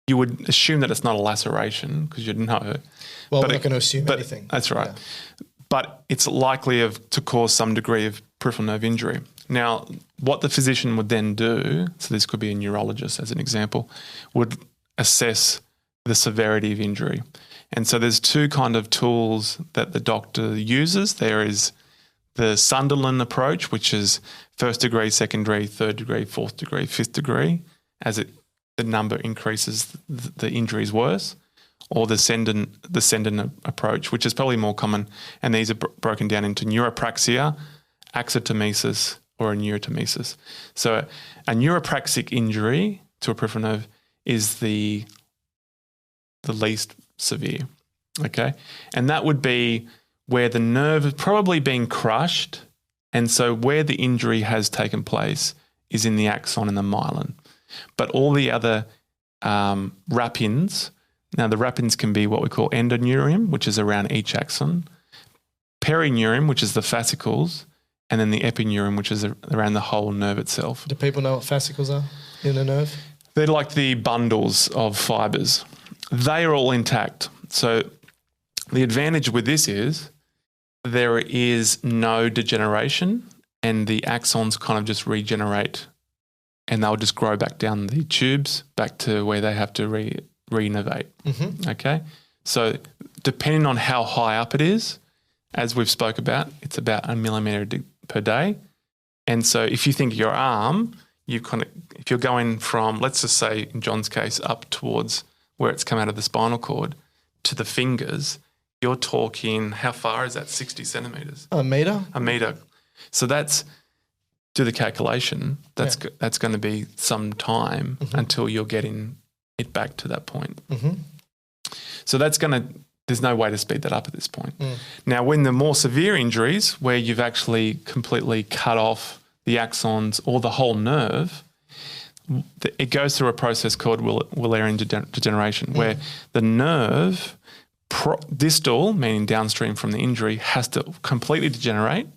You would assume that it's not a laceration because you'd know. Well, we're not going to assume anything. That's right. Yeah. But it's likely to cause some degree of peripheral nerve injury. Now, what the physician would then do, so this could be a neurologist as an example, would assess the severity of injury. And so there's two kind of tools that the doctor uses. There is the Sunderland approach, which is first degree, second degree, third degree, fourth degree, fifth degree. As the number increases, the injury is worse. Or the Sendon approach, which is probably more common. And these are broken down into neuropraxia, axotomesis, or a neurotomesis. So a neuropraxic injury to a peripheral nerve is the least severe, okay? And that would be where the nerve is probably being crushed, and so where the injury has taken place is in the axon and the myelin. But all the other rapins, now the rapins can be what we call endoneurium, which is around each axon, perineurium, which is the fascicles, and then the epineurium, which is around the whole nerve itself. Do people know what fascicles are in a nerve? They're like the bundles of fibres. They are all intact. So the advantage with this is there is no degeneration and the axons kind of just regenerate and they'll just grow back down the tubes back to where they have to reinnervate. Mm-hmm. Okay? So depending on how high up it is, as we've spoke about, it's about 1 millimetre per day. And so if you think your arm, if you're going from, let's just say in John's case, up towards where it's come out of the spinal cord to the fingers, you're talking, how far is that? 60 centimetres? A metre? A metre. So do the calculation, that's going to be some time until you're getting it back to that point. Mm-hmm. So there's no way to speed that up at this point. Mm. Now, when the more severe injuries, where you've actually completely cut off the axons or the whole nerve, it goes through a process called Wallerian degeneration, where the nerve distal, meaning downstream from the injury, has to completely degenerate,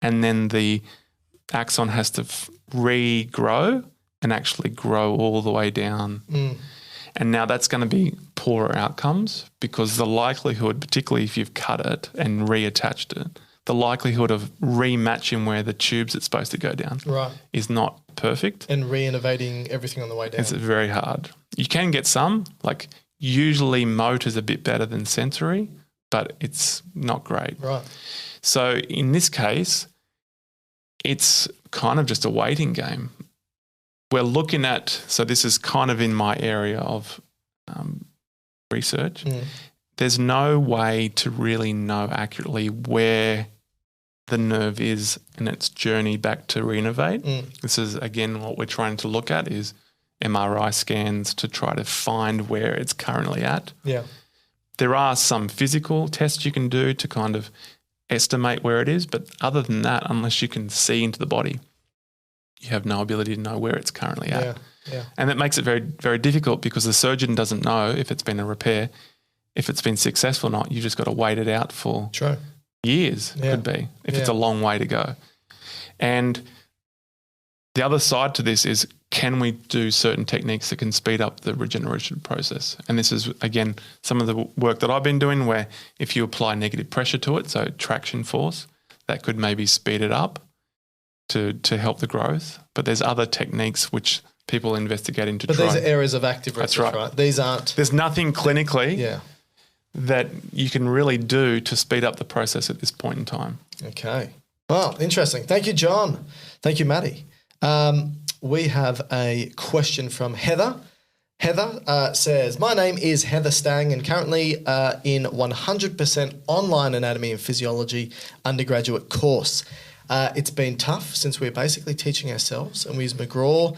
and then the axon has to regrow and actually grow all the way down. Mm. And now that's going to be poorer outcomes because the likelihood, particularly if you've cut it and reattached it, the likelihood of rematching where the tubes it's supposed to go down is not perfect. And reinnervating everything on the way down. It's very hard. You can get some, like usually motor's a bit better than sensory, but it's not great. Right. So in this case, it's kind of just a waiting game. We're looking at, so this is kind of in my area of research. Mm. There's no way to really know accurately where the nerve is in its journey back to reinnervate. Mm. This is, again, what we're trying to look at is MRI scans to try to find where it's currently at. Yeah. There are some physical tests you can do to kind of estimate where it is, but other than that, unless you can see into the body, you have no ability to know where it's currently at. Yeah, yeah. And that makes it very, very difficult because the surgeon doesn't know if it's been a repair, if it's been successful or not. You've just got to wait it out for years, could be, if it's a long way to go. And the other side to this is, can we do certain techniques that can speed up the regeneration process? And this is, again, some of the work that I've been doing where if you apply negative pressure to it, so traction force, that could maybe speed it up to help the growth. But there's other techniques which people investigating to try. But these are areas of active research, right? These aren't... There's nothing clinically that you can really do to speed up the process at this point in time. Okay. Well, interesting. Thank you, John. Thank you, Maddie. We have a question from Heather. Heather says, my name is Heather Stang and currently in 100% online anatomy and physiology undergraduate course. It's been tough since we're basically teaching ourselves and we use McGraw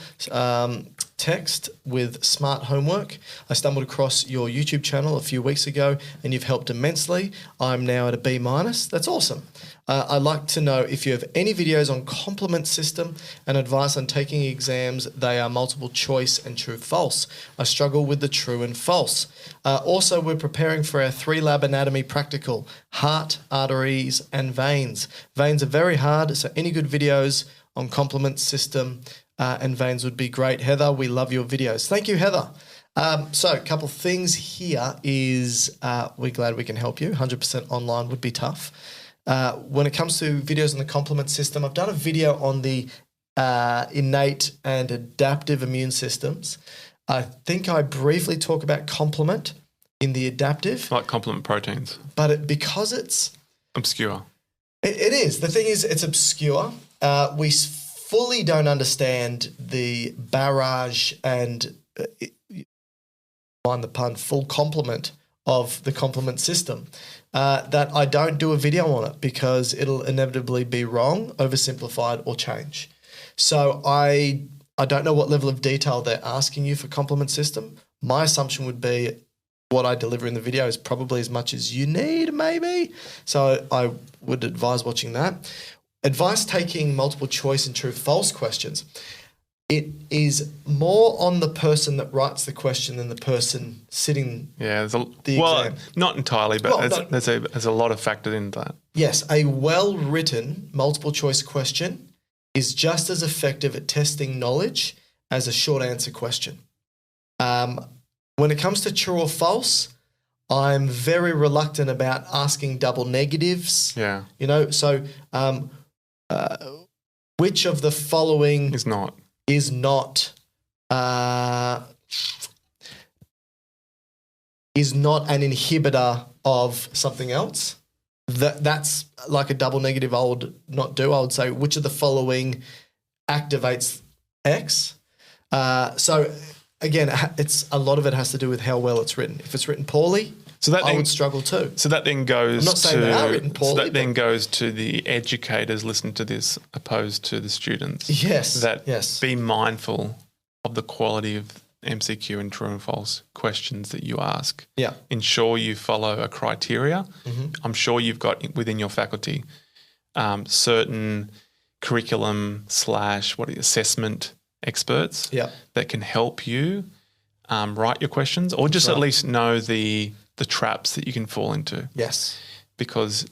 text with smart homework. I stumbled across your YouTube channel a few weeks ago and you've helped immensely. I'm now at a B-. That's awesome. I'd like to know if you have any videos on complement system and advice on taking exams. They are multiple choice and true false. I struggle with the true and false. Also, we're preparing for our 3-lab anatomy practical, heart, arteries and veins. Veins are very hard, so any good videos on complement system and veins would be great. Heather, we love your videos. Thank you, Heather. So a couple of things here is we're glad we can help you. 100% online would be tough. When it comes to videos on the complement system, I've done a video on the innate and adaptive immune systems. I think I briefly talk about complement in the adaptive. Like complement proteins. But because it's... obscure. It is. The thing is, it's obscure. We fully don't understand the barrage and, mind the pun, full complement of the complement system. That I don't do a video on it because it'll inevitably be wrong, oversimplified, or change. So I don't know what level of detail they're asking you for complement system. My assumption would be what I deliver in the video is probably as much as you need, maybe. So I would advise watching that. Advice taking multiple choice and true false questions. It is more on the person that writes the question than the person sitting the exam. Not entirely, but there's a lot of factors into that. Yes, a well-written multiple choice question is just as effective at testing knowledge as a short answer question. When it comes to true or false, I'm very reluctant about asking double negatives. Yeah. So which of the following is not an inhibitor of something else? That's like a double negative I would not do. I would say, which of the following activates X? So again, it's a lot of it has to do with how well it's written. If it's written poorly, I would struggle too. So that then goes I'm not saying they are written poorly. So that then goes to the educators listening to this opposed to the students. Yes. Be mindful of the quality of MCQ and true and false questions that you ask. Yeah. Ensure you follow a criteria. Mm-hmm. I'm sure you've got within your faculty certain curriculum / assessment experts that can help you write your questions or just at least know the traps that you can fall into. Yes. Because,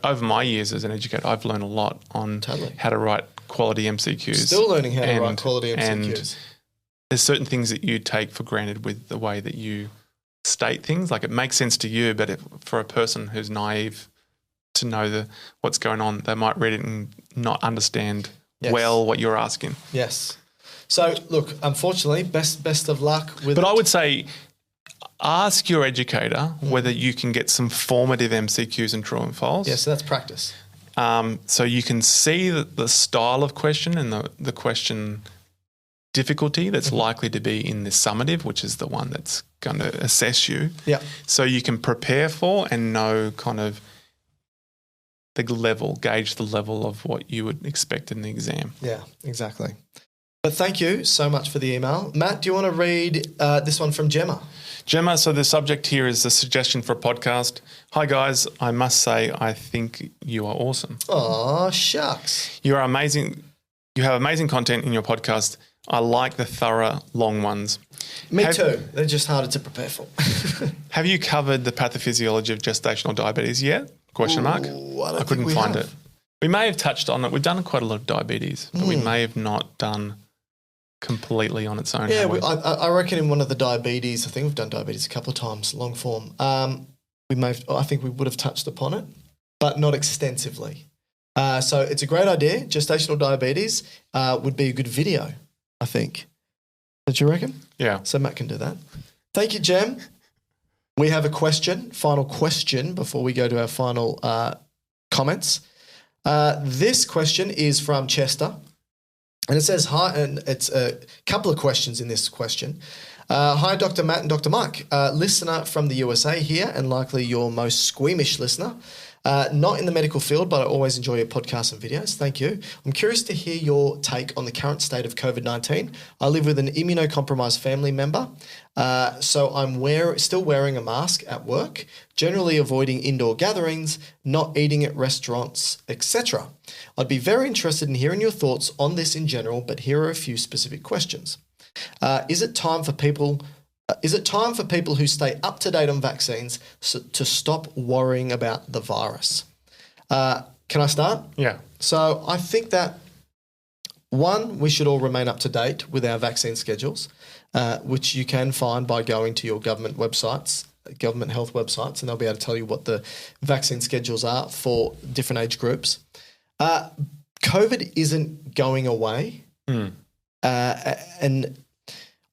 over my years as an educator, I've learned a lot on how to write quality MCQs. Still learning how to write quality MCQs. And there's certain things that you take for granted with the way that you state things. Like it makes sense to you, but for a person who's naive to know what's going on, they might read it and not understand well what you're asking. Yes. So, look, unfortunately, best of luck with But I would say ask your educator whether you can get some formative MCQs and true and false. Yes, so that's practice. So you can see the style of question and the question difficulty that's likely to be in the summative, which is the one that's going to assess you. Yeah. So you can prepare for and know kind of gauge the level of what you would expect in the exam. Yeah, exactly. But thank you so much for the email. Matt, do you want to read this one from Gemma? Gemma, so the subject here is a suggestion for a podcast. Hi, guys. I must say I think you are awesome. Aw, shucks. You are amazing. You have amazing content in your podcast. I like the thorough, long ones. Me too. They're just harder to prepare for. Have you covered the pathophysiology of gestational diabetes yet? Question mark. I couldn't find it. We may have touched on it. We've done quite a lot of diabetes, but we may have not done completely on its own. Yeah, I reckon in one of the diabetes, I think we've done diabetes a couple of times, long form. I think we would have touched upon it, but not extensively. So it's a great idea. Gestational diabetes would be a good video, I think. Don't you reckon? Yeah. So Matt can do that. Thank you, Jem. We have a final question before we go to our final comments. This question is from Chester. And it says, hi, and it's a couple of questions in this question. Hi, Dr. Matt and Dr. Mike. Listener from the USA here, and likely your most squeamish listener. Not in the medical field, but I always enjoy your podcasts and videos. Thank you. I'm curious to hear your take on the current state of COVID-19. I live with an immunocompromised family member, so I'm still wearing a mask at work, generally avoiding indoor gatherings, not eating at restaurants, etc. I'd be very interested in hearing your thoughts on this in general, but here are a few specific questions. Is it time for people who stay up to date on vaccines to stop worrying about the virus? Can I start? Yeah. So I think that, one, we should all remain up to date with our vaccine schedules, which you can find by going to your government websites, government health websites, and they'll be able to tell you what the vaccine schedules are for different age groups. COVID isn't going away. And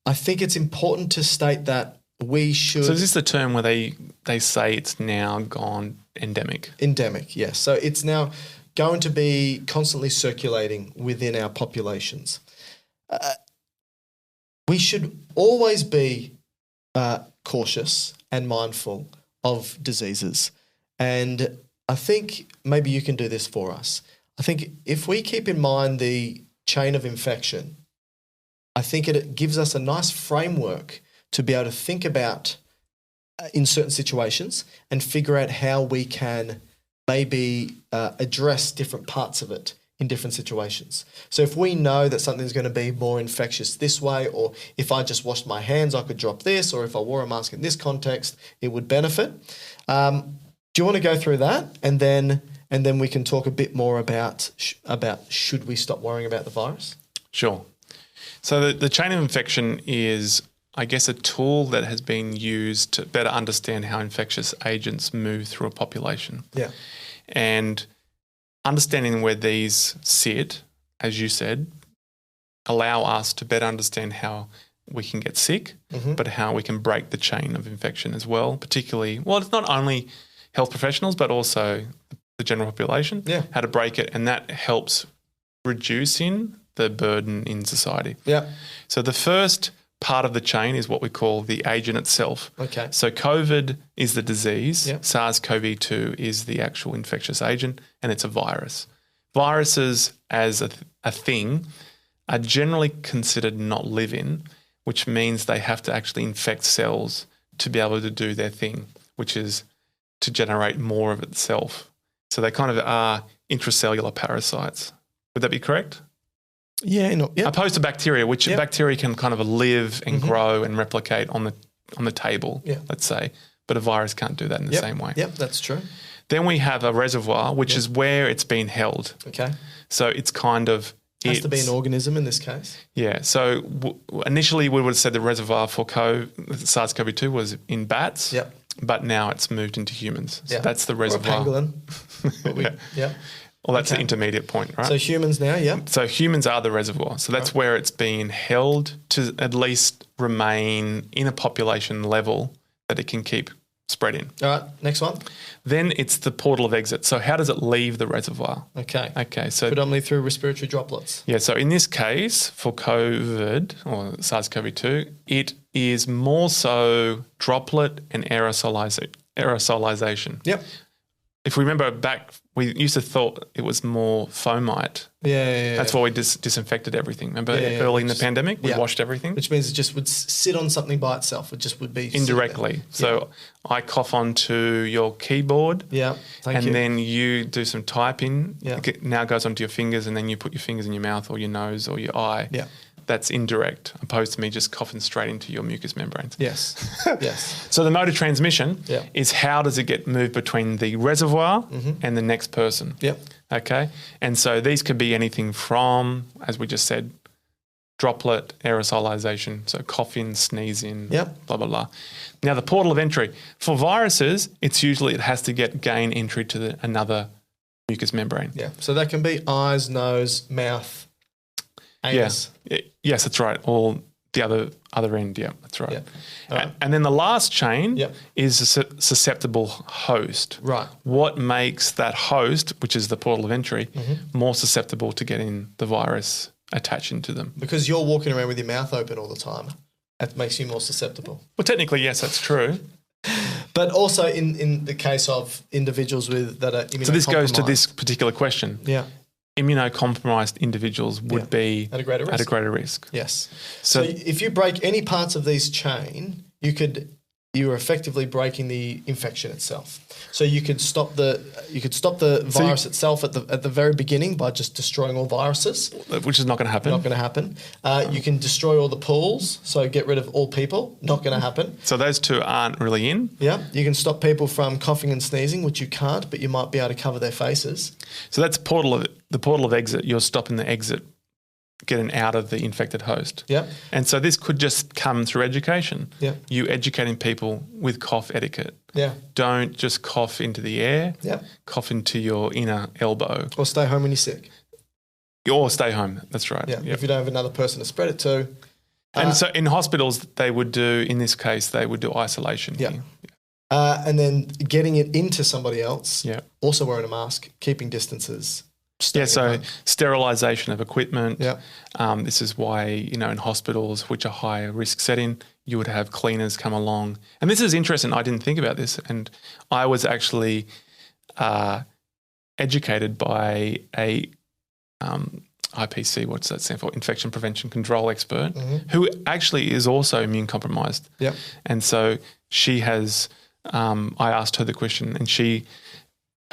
I think it's important to state that we should... So is this the term where they say it's now gone endemic? Endemic, yes. So it's now going to be constantly circulating within our populations. We should always be cautious and mindful of diseases. And I think maybe you can do this for us. I think if we keep in mind the chain of infection, I think it gives us a nice framework to be able to think about in certain situations and figure out how we can maybe address different parts of it in different situations. So if we know that something's going to be more infectious this way, or if I just washed my hands, I could drop this, or if I wore a mask in this context, it would benefit. Do you want to go through that? And then we can talk a bit more about should we stop worrying about the virus? Sure. So the chain of infection is, I guess, a tool that has been used to better understand how infectious agents move through a population. Yeah. And understanding where these sit, as you said, allow us to better understand how we can get sick, but how we can break the chain of infection as well, particularly, well, it's not only health professionals, but also the general population, how to break it. And that helps reducing the burden in society. Yeah. So the first part of the chain is what we call the agent itself. Okay. So COVID is the disease. Yep. SARS-CoV-2 is the actual infectious agent, and it's a virus. Viruses as a thing are generally considered not living, which means they have to actually infect cells to be able to do their thing, which is to generate more of itself. So they kind of are intracellular parasites. Would that be correct? Yeah. Opposed to bacteria, which bacteria can kind of live and grow and replicate on the table, let's say, but a virus can't do that in the same way. Yep, that's true. Then we have a reservoir, which is where it's been held. Okay. So it's kind of... Has to be an organism in this case. Yeah. So initially we would have said the reservoir for SARS-CoV-2 was in bats. Yep. But now it's moved into humans. So that's the reservoir. Or a pangolin. Well, that's the intermediate point, right? So humans now, So humans are the reservoir. So that's where it's being held to at least remain in a population level that it can keep spreading. All right, next one. Then it's the portal of exit. So how does it leave the reservoir? Okay, so predominantly through respiratory droplets. Yeah, so in this case, for COVID or SARS-CoV-2, it is more so droplet and aerosolization. Yep. If we remember back, we used to thought it was more fomite. Yeah. That's why we disinfected everything. Remember early in the pandemic, we washed everything? Which means it just would sit on something by itself. It just would be... Indirectly. So I cough onto your keyboard. Yeah, thank you. And then you do some typing. Yeah. It now goes onto your fingers, and then you put your fingers in your mouth or your nose or your eye. Yeah. That's indirect, opposed to me just coughing straight into your mucous membranes. Yes. So the mode of transmission is how does it get moved between the reservoir and the next person. Yep. Okay. And so these could be anything from, as we just said, droplet, aerosolization, so coughing, sneezing, blah, blah, blah. Now the portal of entry. For viruses, it has to gain entry to another mucous membrane. Yeah. So that can be eyes, nose, mouth, anus. Yes, that's right. Or the other end. Yeah, that's right. Right. And then the last chain is a susceptible host. Right. What makes that host, which is the portal of entry, more susceptible to getting the virus attached into them? Because you're walking around with your mouth open all the time. That makes you more susceptible. Well, technically, yes, that's true. But also in the case of individuals that are immunocompromised. So this goes to this particular question. Yeah. Immunocompromised individuals would be at a greater risk. Yes. So if you break any parts of these chain, you're effectively breaking the infection itself. So you could stop the virus itself at the very beginning by just destroying all viruses, which is not going to happen. Not going to happen. You can destroy all the pools, so get rid of all people. Not going to happen. So those two aren't really in. Yeah. You can stop people from coughing and sneezing, which you can't, but you might be able to cover their faces. So that's the portal of exit. You're stopping the exit getting out of the infected host. Yeah. And so this could just come through education. Yeah. You educating people with cough etiquette. Yeah. Don't just cough into the air. Yeah. Cough into your inner elbow. Or stay home when you're sick. Or stay home. That's right. Yeah. Yep. If you don't have another person to spread it to. And so in hospitals, they would do isolation. Yeah. And then getting it into somebody else. Yeah. Also wearing a mask, keeping distances. So sterilisation of equipment. Yeah. This is why, in hospitals which are higher risk setting, you would have cleaners come along. And this is interesting. I didn't think about this. And I was actually educated by a IPC, what's that stand for? Infection Prevention Control expert, who actually is also immune compromised. Yep. And so she has, I asked her the question, and she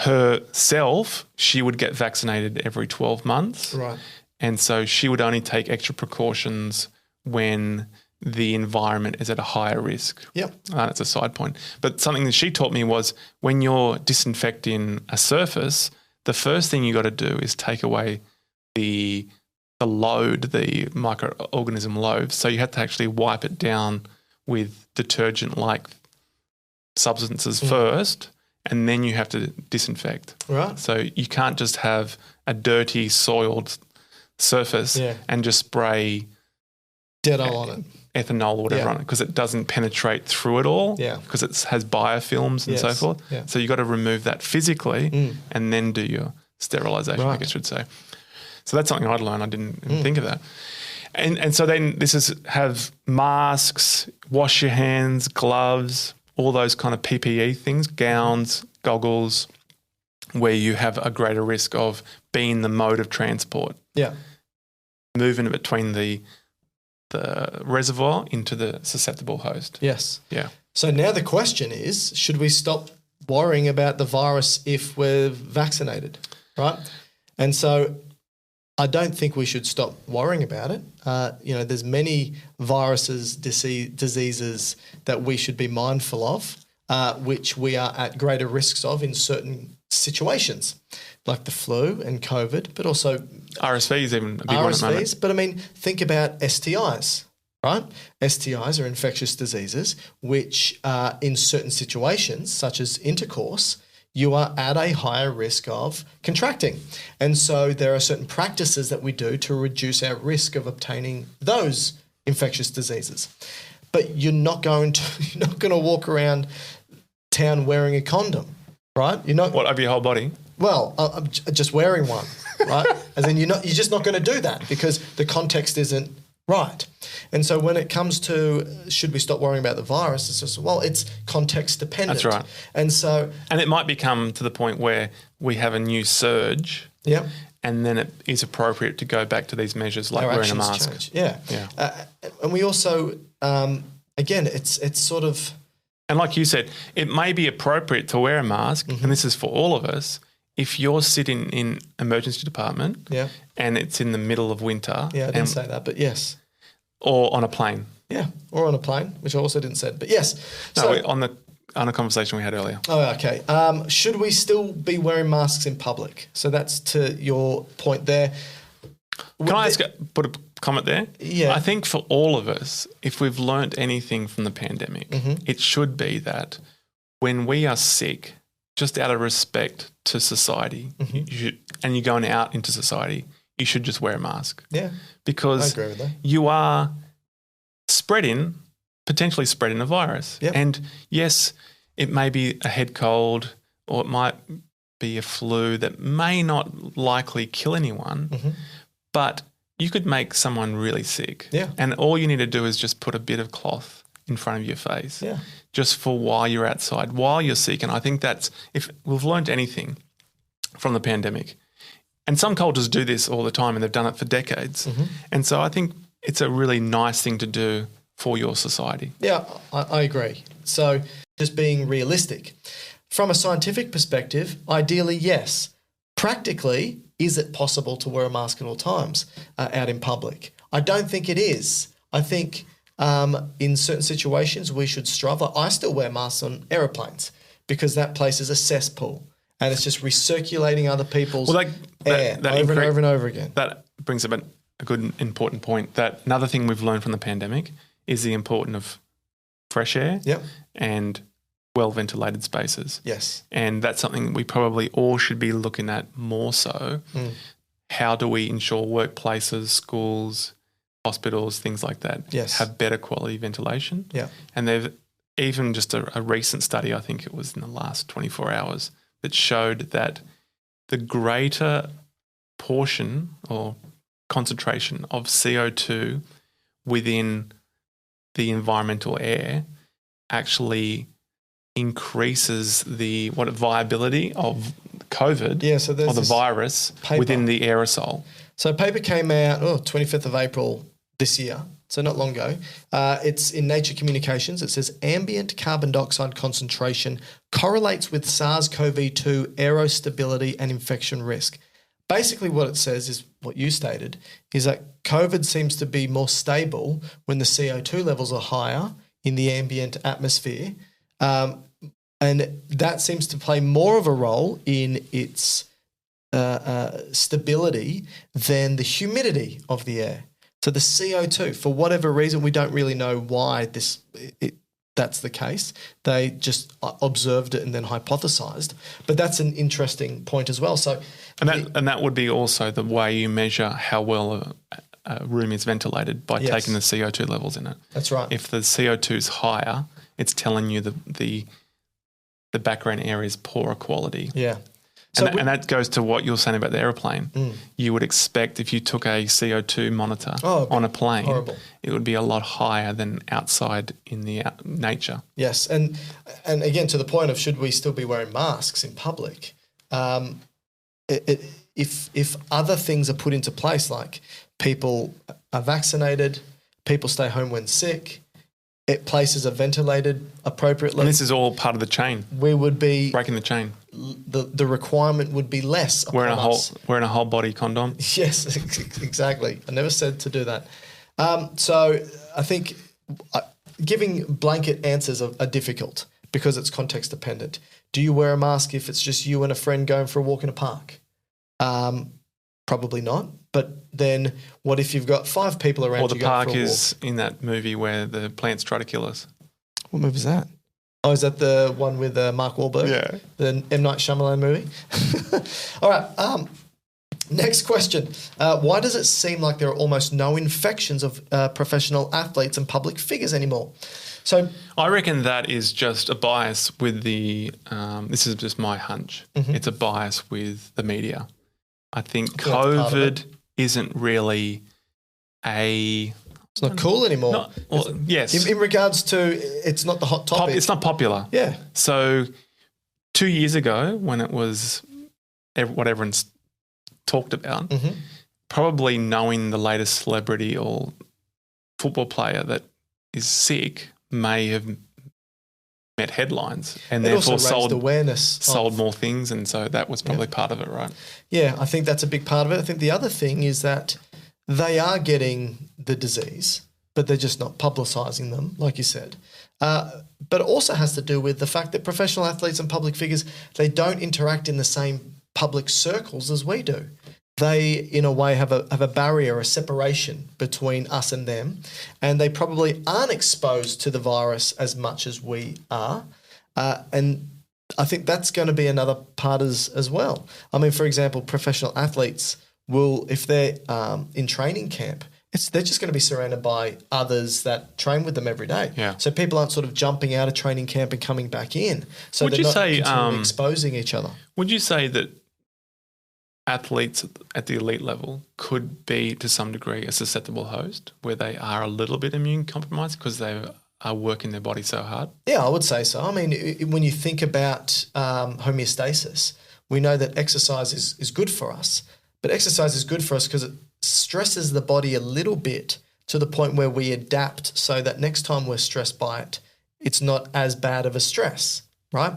would get vaccinated every 12 months. Right. And so she would only take extra precautions when the environment is at a higher risk. Yep. That's a side point. But something that she taught me was when you're disinfecting a surface, the first thing you got to do is take away the load, the microorganism load. So you have to actually wipe it down with detergent-like substances first, and then you have to disinfect. Right. So you can't just have a dirty, soiled surface and just spray Dettol on it. Ethanol or whatever on it, because it doesn't penetrate through it all, because it has biofilms and so forth. Yeah. So you've got to remove that physically and then do your sterilisation, I guess I should say. So that's something I'd learned. I didn't think of that. And so then have masks, wash your hands, gloves, all those kind of PPE things, gowns, goggles, where you have a greater risk of being the mode of transport. Yeah. Moving between the reservoir into the susceptible host. Yes. Yeah. So now the question is, should we stop worrying about the virus if we're vaccinated, right? And so I don't think we should stop worrying about it. There's many viruses, diseases that we should be mindful of, which we are at greater risks of in certain situations, like the flu and COVID, but also RSV is even a big one at the moment. But think about STIs, right? STIs are infectious diseases, which in certain situations, such as intercourse, you are at a higher risk of contracting. And so there are certain practices that we do to reduce our risk of obtaining those infectious diseases. But you're not going to walk around town wearing a condom, right? You're not. What, over your whole body? Well, I'm just wearing one, right? As in you're just not going to do that because the context isn't right. And so when it comes to should we stop worrying about the virus, it's just, it's context dependent. That's right. And it might become to the point where we have a new surge. Yeah. And then it is appropriate to go back to these measures like wearing a mask. Change. Yeah. And we also, again, it's sort of. And like you said, it may be appropriate to wear a mask, and this is for all of us, if you're sitting in emergency department and it's in the middle of winter. Yeah, I didn't say that, but yes. Or on a plane. Yeah, or on a plane, which I also didn't say. But yes. No, on a conversation we had earlier. Oh, okay. Should we still be wearing masks in public? So that's to your point there. Can I put a comment there? Yeah. I think for all of us, if we've learnt anything from the pandemic, it should be that when we are sick, just out of respect to society, and you're going out into society, you should just wear a mask. Yeah. Because I agree with that. you are potentially spreading a virus. Yep. And yes, it may be a head cold or it might be a flu that may not likely kill anyone, but you could make someone really sick. Yeah. And all you need to do is just put a bit of cloth in front of your face, Yeah. just for while you're outside, while you're sick. And I think that's, if we've learned anything from the pandemic, and some cultures do this all the time and they've done it for decades. And so I think it's a really nice thing to do for your society. Yeah, I agree. So just being realistic. From a scientific perspective, ideally, yes. Practically, is it possible to wear a mask at all times out in public? I don't think it is. I think in certain situations we should strive. Like, I still wear masks on aeroplanes because that place is a cesspool and it's just recirculating other people's air over and over and over again. That brings up a good important point, that another thing we've learned from the pandemic is the importance of fresh air and well-ventilated spaces. Yes. And that's something we probably all should be looking at more so. How do we ensure workplaces, schools, hospitals, things like that have better quality ventilation? Yeah. And they've even just a recent study, I think it was in the last 24 hours, that showed that the greater portion or concentration of CO2 within the environmental air actually increases the viability of COVID or the virus within the aerosol. So a paper came out 25th of April this year, so not long ago. It's in Nature Communications. It says ambient carbon dioxide concentration correlates with SARS-CoV-2 aerostability and infection risk. Basically what it says is what you stated, is that COVID seems to be more stable when the CO2 levels are higher in the ambient atmosphere, and that seems to play more of a role in its stability than the humidity of the air. So the CO2, for whatever reason, we don't really know why that's the case. They just observed it and then hypothesized. But that's an interesting point as well. So, and that would be also the way you measure how well a room is ventilated, by taking the CO2 levels in it. That's right. If the CO2 is higher, it's telling you the background air is poorer quality. Yeah. And that goes to what you were saying about the aeroplane. You would expect if you took a CO2 monitor on a plane, it would be a lot higher than outside in the nature. Yes, and again, to the point of should we still be wearing masks in public, if other things are put into place, like people are vaccinated, people stay home when sick, places are ventilated appropriately. And this is all part of the chain. We would be breaking the chain. The requirement would be less upon us. Wearing a whole body condom. Yes, exactly. I never said to do that. So I think giving blanket answers are difficult because it's context dependent. Do you wear a mask if it's just you and a friend going for a walk in a park? Probably not. But then what if you've got 5 people around you going for a walk? Or the park is in that movie where the plants try to kill us. What movie is that? Oh, is that the one with Mark Wahlberg? Yeah. The M. Night Shyamalan movie? All right. Next question. Why does it seem like there are almost no infections of professional athletes and public figures anymore? So I reckon that is just a bias with the this is just my hunch. It's a bias with the media. I think COVID isn't really it's not cool anymore. Yes. In regards to it's not the hot topic. It's not popular. Yeah. So 2 years ago when it was what everyone's talked about, probably knowing the latest celebrity or football player that is sick may have met headlines and therefore sold more things, and so that was probably part of it, right? Yeah, I think that's a big part of it. I think the other thing is that they are getting the disease, but they're just not publicising them, like you said. But it also has to do with the fact that professional athletes and public figures, they don't interact in the same public circles as we do. They, in a way, have a barrier, a separation between us and them, and they probably aren't exposed to the virus as much as we are. And I think that's going to be another part as well. I mean, for example, professional athletes will, if they're in training camp, they're just going to be surrounded by others that train with them every day. Yeah. So people aren't sort of jumping out of training camp and coming back in. So they're not continually exposing each other. Would you say that athletes at the elite level could be, to some degree, a susceptible host where they are a little bit immune compromised because they are working their body so hard? Yeah, I would say so. I mean, when you think about homeostasis, we know that exercise is good for us, but exercise is good for us because it stresses the body a little bit to the point where we adapt so that next time we're stressed by it, it's not as bad of a stress, right?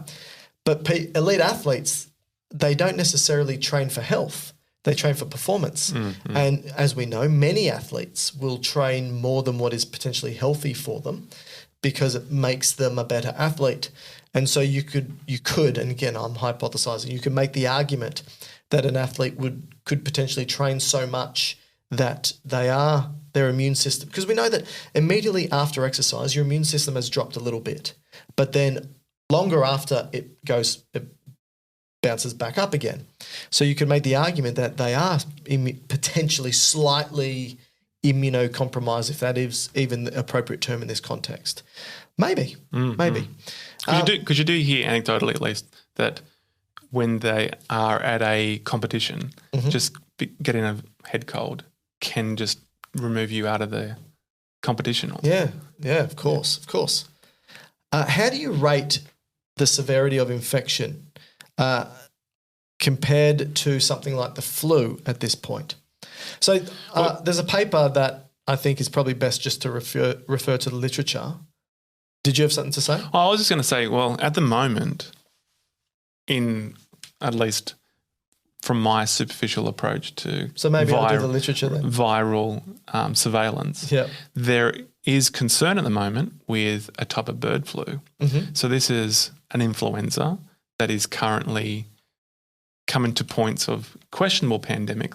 But elite athletes, they don't necessarily train for health. They train for performance. Mm-hmm. And as we know, many athletes will train more than what is potentially healthy for them because it makes them a better athlete. And so you could, and again, I'm hypothesizing, you could make the argument that an athlete could potentially train so much that their immune system, because we know that immediately after exercise, your immune system has dropped a little bit, but then longer after it bounces back up again. So you could make the argument that they are potentially slightly immunocompromised, if that is even the appropriate term in this context. Maybe. Because you do hear anecdotally at least that when they are at a competition, just getting a head cold can just remove you out of the competition. Yeah, of course. How do you rate the severity of infection compared to something like the flu at this point? So there's a paper that I think is probably best just to refer to the literature. Did you have something to say? I was just going to say, well, at the moment, at least from my superficial approach to I'll do the literature then. Viral surveillance, there is concern at the moment with a type of bird flu. Mm-hmm. So this is an influenza that is currently coming to points of questionable pandemic,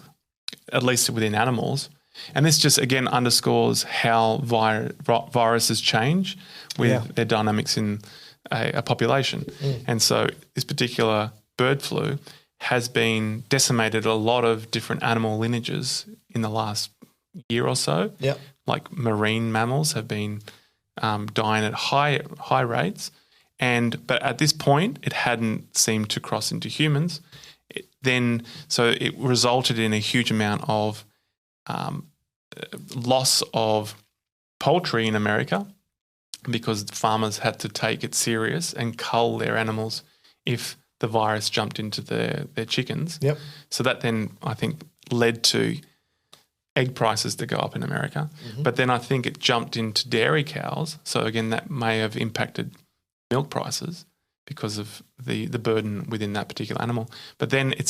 at least within animals. And this just, again, underscores how viruses change with their dynamics in a population. And so this particular bird flu has been decimated a lot of different animal lineages in the last year or so. Yep. Like marine mammals have been dying at high rates. But at this point, it hadn't seemed to cross into humans. So it resulted in a huge amount of loss of poultry in America because farmers had to take it serious and cull their animals if the virus jumped into their chickens. Yep. So that then, I think, led to egg prices to go up in America. Mm-hmm. But then I think it jumped into dairy cows. So again, that may have impacted milk prices because of the burden within that particular animal. But then I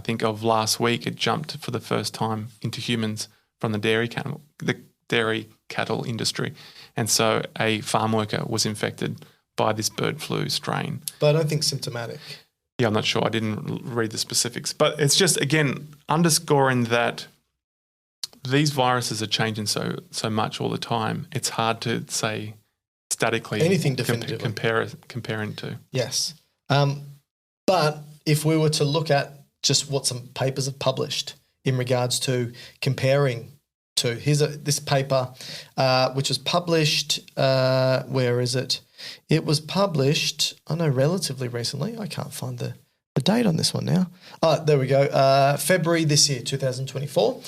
think of last week, it jumped for the first time into humans from the dairy cattle industry. And so a farm worker was infected by this bird flu strain. But I don't think symptomatic. Yeah, I'm not sure. I didn't read the specifics. But it's just, again, underscoring that these viruses are changing so much all the time. It's hard to say statically anything definitively comparing to. Yes. But if we were to look at just what some papers have published in regards to comparing to, here's this paper which was published, where is it? It was published, relatively recently. I can't find the date on this one now. Oh, there we go. February this year, 2024.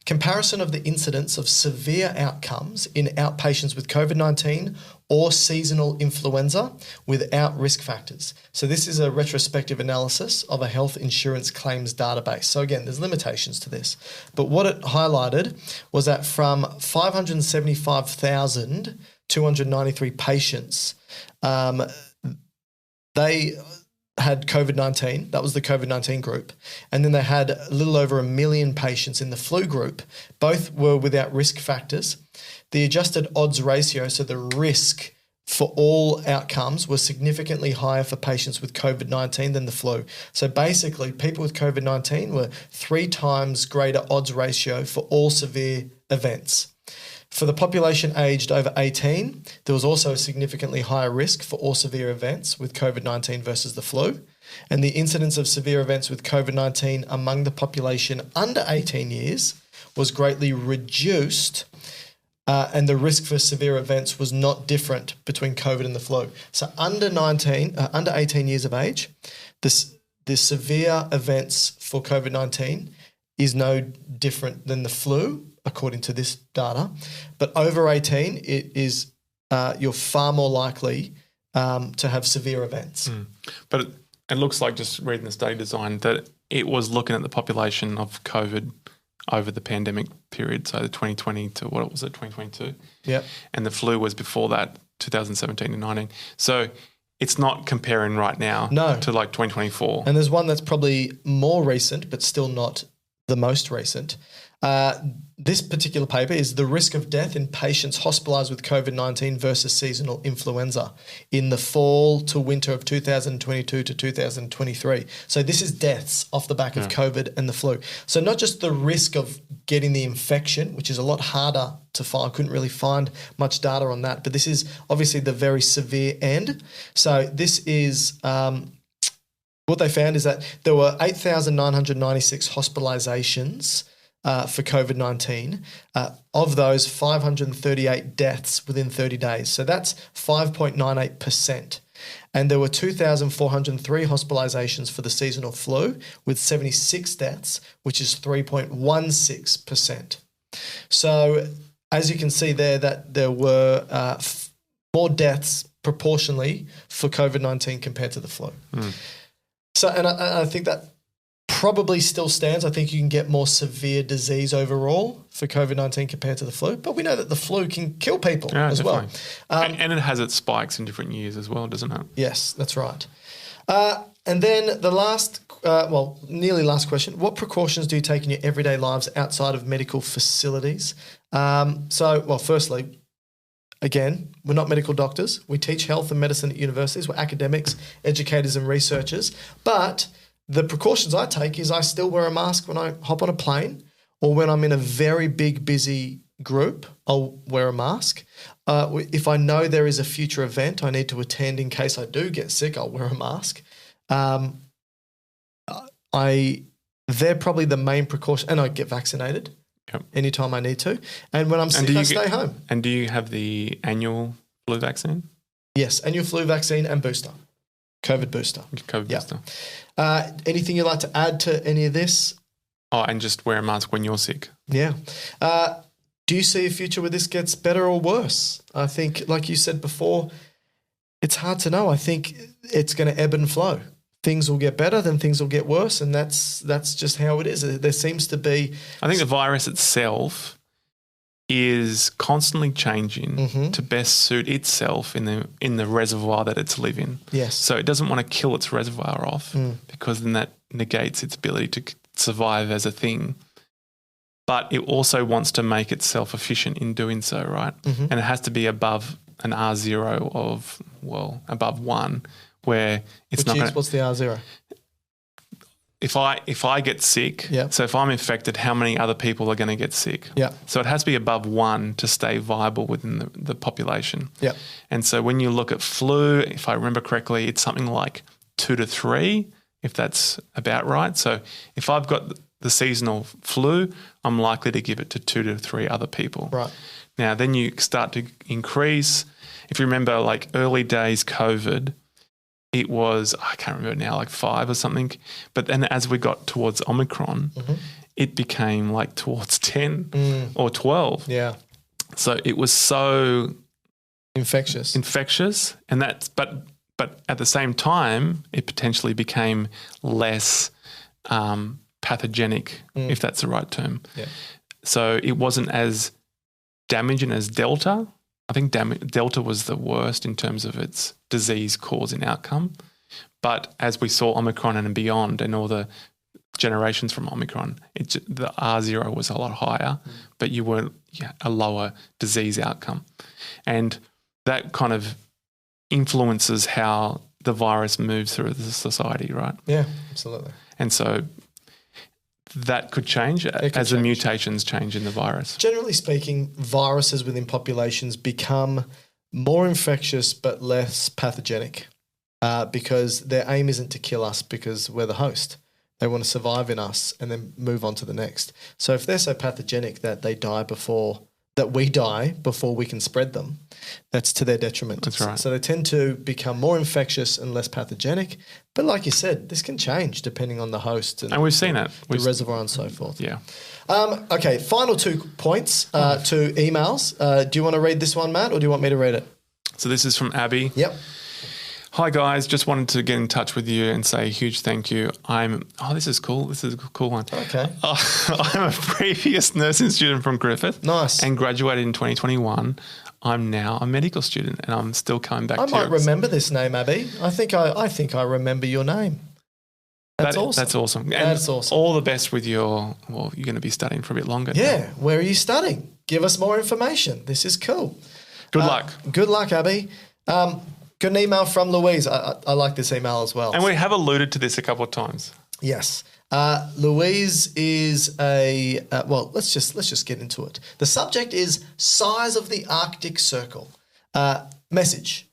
Comparison of the incidence of severe outcomes in outpatients with COVID-19 or seasonal influenza without risk factors. So this is a retrospective analysis of a health insurance claims database. So again, there's limitations to this. But what it highlighted was that from 575,293 patients, they had COVID-19. That was the COVID-19 group. And then they had a little over 1 million patients in the flu group. Both were without risk factors. The adjusted odds ratio, so the risk for all outcomes, was significantly higher for patients with COVID-19 than the flu. So basically, people with COVID-19 were 3 times greater odds ratio for all severe events. For the population aged over 18, there was also a significantly higher risk for all severe events with COVID-19 versus the flu. And the incidence of severe events with COVID-19 among the population under 18 years was greatly reduced, and the risk for severe events was not different between COVID and the flu. So under 18 years of age, the severe events for COVID-19 is no different than the flu, according to this data. But over 18, it is you're far more likely to have severe events. But it looks like, just reading the study design, that it was looking at the population of COVID over the pandemic period, so the 2020 to 2022. Yep. And the flu was before that, 2017 and 19. So it's not comparing right now to like 2024. And there's one that's probably more recent, but still not the most recent. This particular paper is the risk of death in patients hospitalised with COVID-19 versus seasonal influenza in the fall to winter of 2022 to 2023. So this is deaths off the back of COVID and the flu. So not just the risk of getting the infection, which is a lot harder to find. I couldn't really find much data on that, but this is obviously the very severe end. So this is what they found is that there were 8,996 hospitalisations for COVID-19. Of those, 538 deaths within 30 days. So that's 5.98%. And there were 2,403 hospitalisations for the seasonal flu with 76 deaths, which is 3.16%. So as you can see there, that there were more deaths proportionally for COVID-19 compared to the flu. So, and I think that probably still stands. I think you can get more severe disease overall for COVID-19 compared to the flu, but we know that the flu can kill people as definitely. well. And it has its spikes in different years as well, doesn't it? Yes, that's right. And then the last, nearly last question, what precautions do you take in your everyday lives outside of medical facilities? Firstly, again, we're not medical doctors. We teach health and medicine at universities. We're academics, educators and researchers. But the precautions I take is I still wear a mask when I hop on a plane, or when I'm in a very big, busy group, I'll wear a mask. If I know there is a future event I need to attend in case I do get sick, I'll wear a mask. They're probably the main precaution, and I get vaccinated anytime I need to. And when I'm sick, I stay home. And do you have the annual flu vaccine? Yes, annual flu vaccine and booster, COVID booster. Booster. Anything you'd like to add to any of this? Oh, and just wear a mask when you're sick. Yeah. Do you see a future where this gets better or worse? I think, like you said before, it's hard to know. I think it's going to ebb and flow. Things will get better, then things will get worse, and that's just how it is. There seems to be... I think the virus itself is constantly changing to best suit itself in the reservoir that it's living. Yes. So it doesn't want to kill its reservoir off because then that negates its ability to survive as a thing. But it also wants to make itself efficient in doing so, right? And it has to be above an R0 of, above 1, where it's not going to... What's the R0? If I get sick, so if I'm infected, how many other people are going to get sick? Yeah. So it has to be above 1 to stay viable within the population. Yeah. And so when you look at flu, if I remember correctly, it's something like 2 to 3, if that's about right. So if I've got the seasonal flu, I'm likely to give it to 2 to 3 other people. Right. Now, then you start to increase. If you remember, like early days COVID, it was, I can't remember now, like 5 or something. But then as we got towards Omicron, it became like towards 10 or 12. Yeah. So it was so infectious. And that's, but at the same time, it potentially became less pathogenic, if that's the right term. Yeah. So it wasn't as damaging as Delta. I think Delta was the worst in terms of its disease causing outcome. But as we saw Omicron and beyond and all the generations from Omicron, the R0 was a lot higher, but you were a lower disease outcome. And that kind of influences how the virus moves through the society, right? Yeah, absolutely. And so that could change as the mutations change in the virus. Generally speaking, viruses within populations become more infectious but less pathogenic because their aim isn't to kill us because we're the host. They want to survive in us and then move on to the next. So if they're so pathogenic that we die before we can spread them, that's to their detriment. That's right. So they tend to become more infectious and less pathogenic. But like you said, this can change depending on the host and we've seen it. The reservoir and so forth. Yeah. Okay, final 2 points, 2 emails. Do you want to read this one, Matt, or do you want me to read it? So this is from Abby. Yep. Hi guys, just wanted to get in touch with you and say a huge thank you. This is cool. This is a cool one. Okay. I'm a previous nursing student from Griffith. Nice. And graduated in 2021. I'm now a medical student and I'm still coming back to I might remember this name, Abby. I think I remember your name. That's awesome. That's awesome. And that's awesome. All the best with you're going to be studying for a bit longer. Yeah. now. Where are you studying? Give us more information. This is cool. Good luck. Good luck, Abby. Got an email from Louise. I like this email as well. And we have alluded to this a couple of times. Yes. Louise is let's just get into it. The subject is size of the Arctic Circle. Message.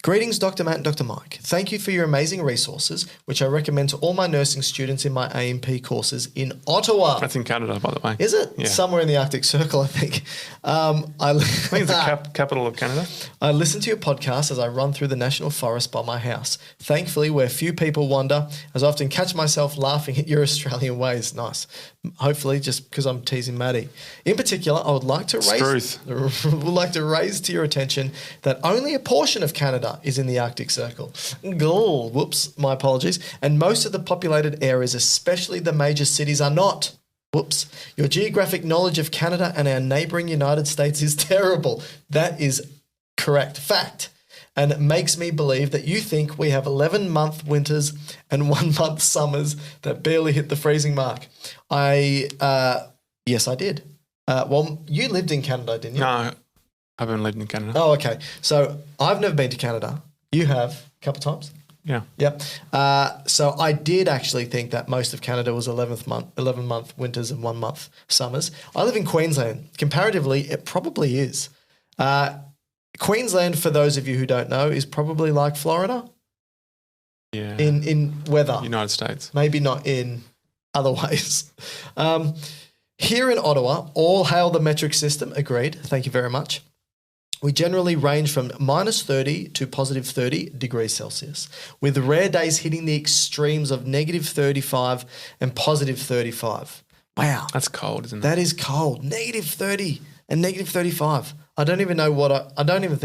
Greetings, Dr. Matt and Dr. Mike. Thank you for your amazing resources, which I recommend to all my nursing students in my AMP courses in Ottawa. That's in Canada, by the way. Is it? Yeah. Somewhere in the Arctic Circle, I think. I think it's the capital of Canada. I listen to your podcast as I run through the national forest by my house. Thankfully, where few people wander, as I often catch myself laughing at your Australian ways. Nice. Hopefully, just because I'm teasing Maddie. In particular, I would like to raise to your attention that only a portion of Canada is in the Arctic Circle. Whoops, my apologies. And most of the populated areas, especially the major cities, are not. Whoops. Your geographic knowledge of Canada and our neighbouring United States is terrible. That is correct. Fact. And it makes me believe that you think we have 11-month winters and 1-month summers that barely hit the freezing mark. Yes, I did. You lived in Canada, didn't you? No, I haven't lived in Canada. Oh, okay. So I've never been to Canada. You have a couple of times? Yeah. Yep. So I did actually think that most of Canada was 11-month winters and 1-month summers. I live in Queensland. Comparatively, it probably is. Queensland, for those of you who don't know, is probably like Florida. Yeah. In weather. United States. Maybe not in other ways. Here in Ottawa, all hail the metric system. Agreed. Thank you very much. We generally range from -30 to +30 degrees Celsius, with rare days hitting the extremes of -35 and +35. Wow. That's cold, isn't it? That is cold. -30 and -35. I don't even know what I don't even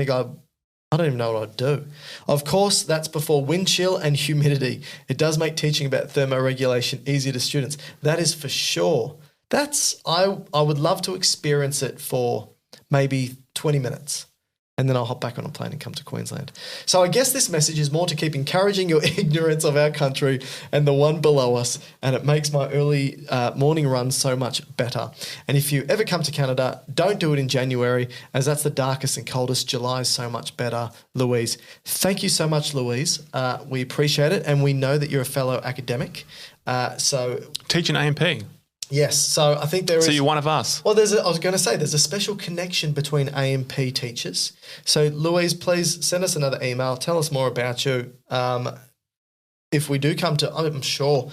know what I'd do. Of course, that's before wind chill and humidity. It does make teaching about thermoregulation easier to students. That is for sure. I would love to experience it for maybe 20 minutes. And then I'll hop back on a plane and come to Queensland. So I guess this message is more to keep encouraging your ignorance of our country and the one below us, and it makes my early morning run so much better. And if you ever come to Canada, don't do it in January, as that's the darkest and coldest. July is so much better, Louise. Thank you so much, Louise. We appreciate it, and we know that you're a fellow academic. Teaching AMP. Yes, so I think there is. So you're one of us. Well, I was going to say there's a special connection between AMP teachers. So Louise, please send us another email. Tell us more about you. If we do I'm sure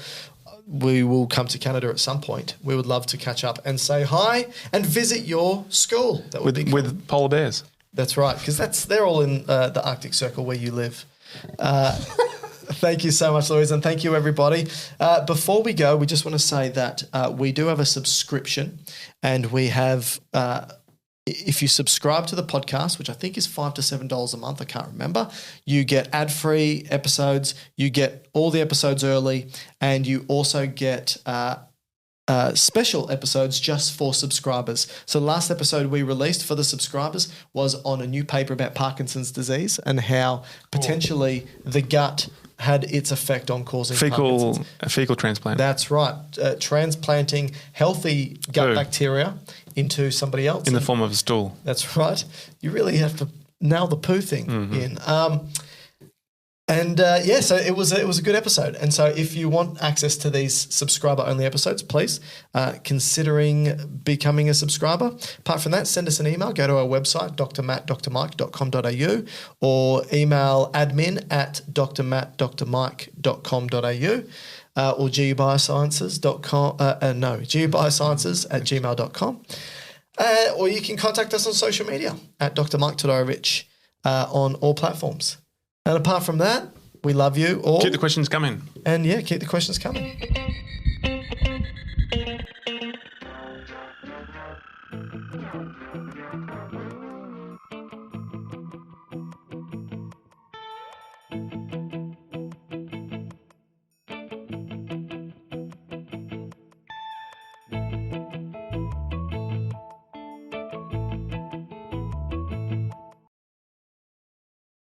we will come to Canada at some point. We would love to catch up and say hi and visit your school. That would be cool. With polar bears. That's right, because they're all in the Arctic Circle where you live. Thank you so much, Louise, and thank you, everybody. Before we go, we just want to say that we do have a subscription, and we have, if you subscribe to the podcast, which I think is $5 to $7 a month, I can't remember, you get ad-free episodes, you get all the episodes early, and you also get special episodes just for subscribers. So the last episode we released for the subscribers was on a new paper about Parkinson's disease and how potentially the gut had its effect on causing fecal transplant. That's right. Transplanting healthy gut bacteria into somebody else. In the form of a stool. That's right. You really have to nail the poo thing in. So it was a good episode. And so if you want access to these subscriber-only episodes, please considering becoming a subscriber. Apart from that, send us an email. Go to our website, drmattdrmike.com.au, or email admin@drmattdrmike.com.au, or geobiosciences@gmail.com. Or you can contact us on social media at Dr. Mike Todorowicz on all platforms. And apart from that, we love you all. Keep the questions coming. And keep the questions coming.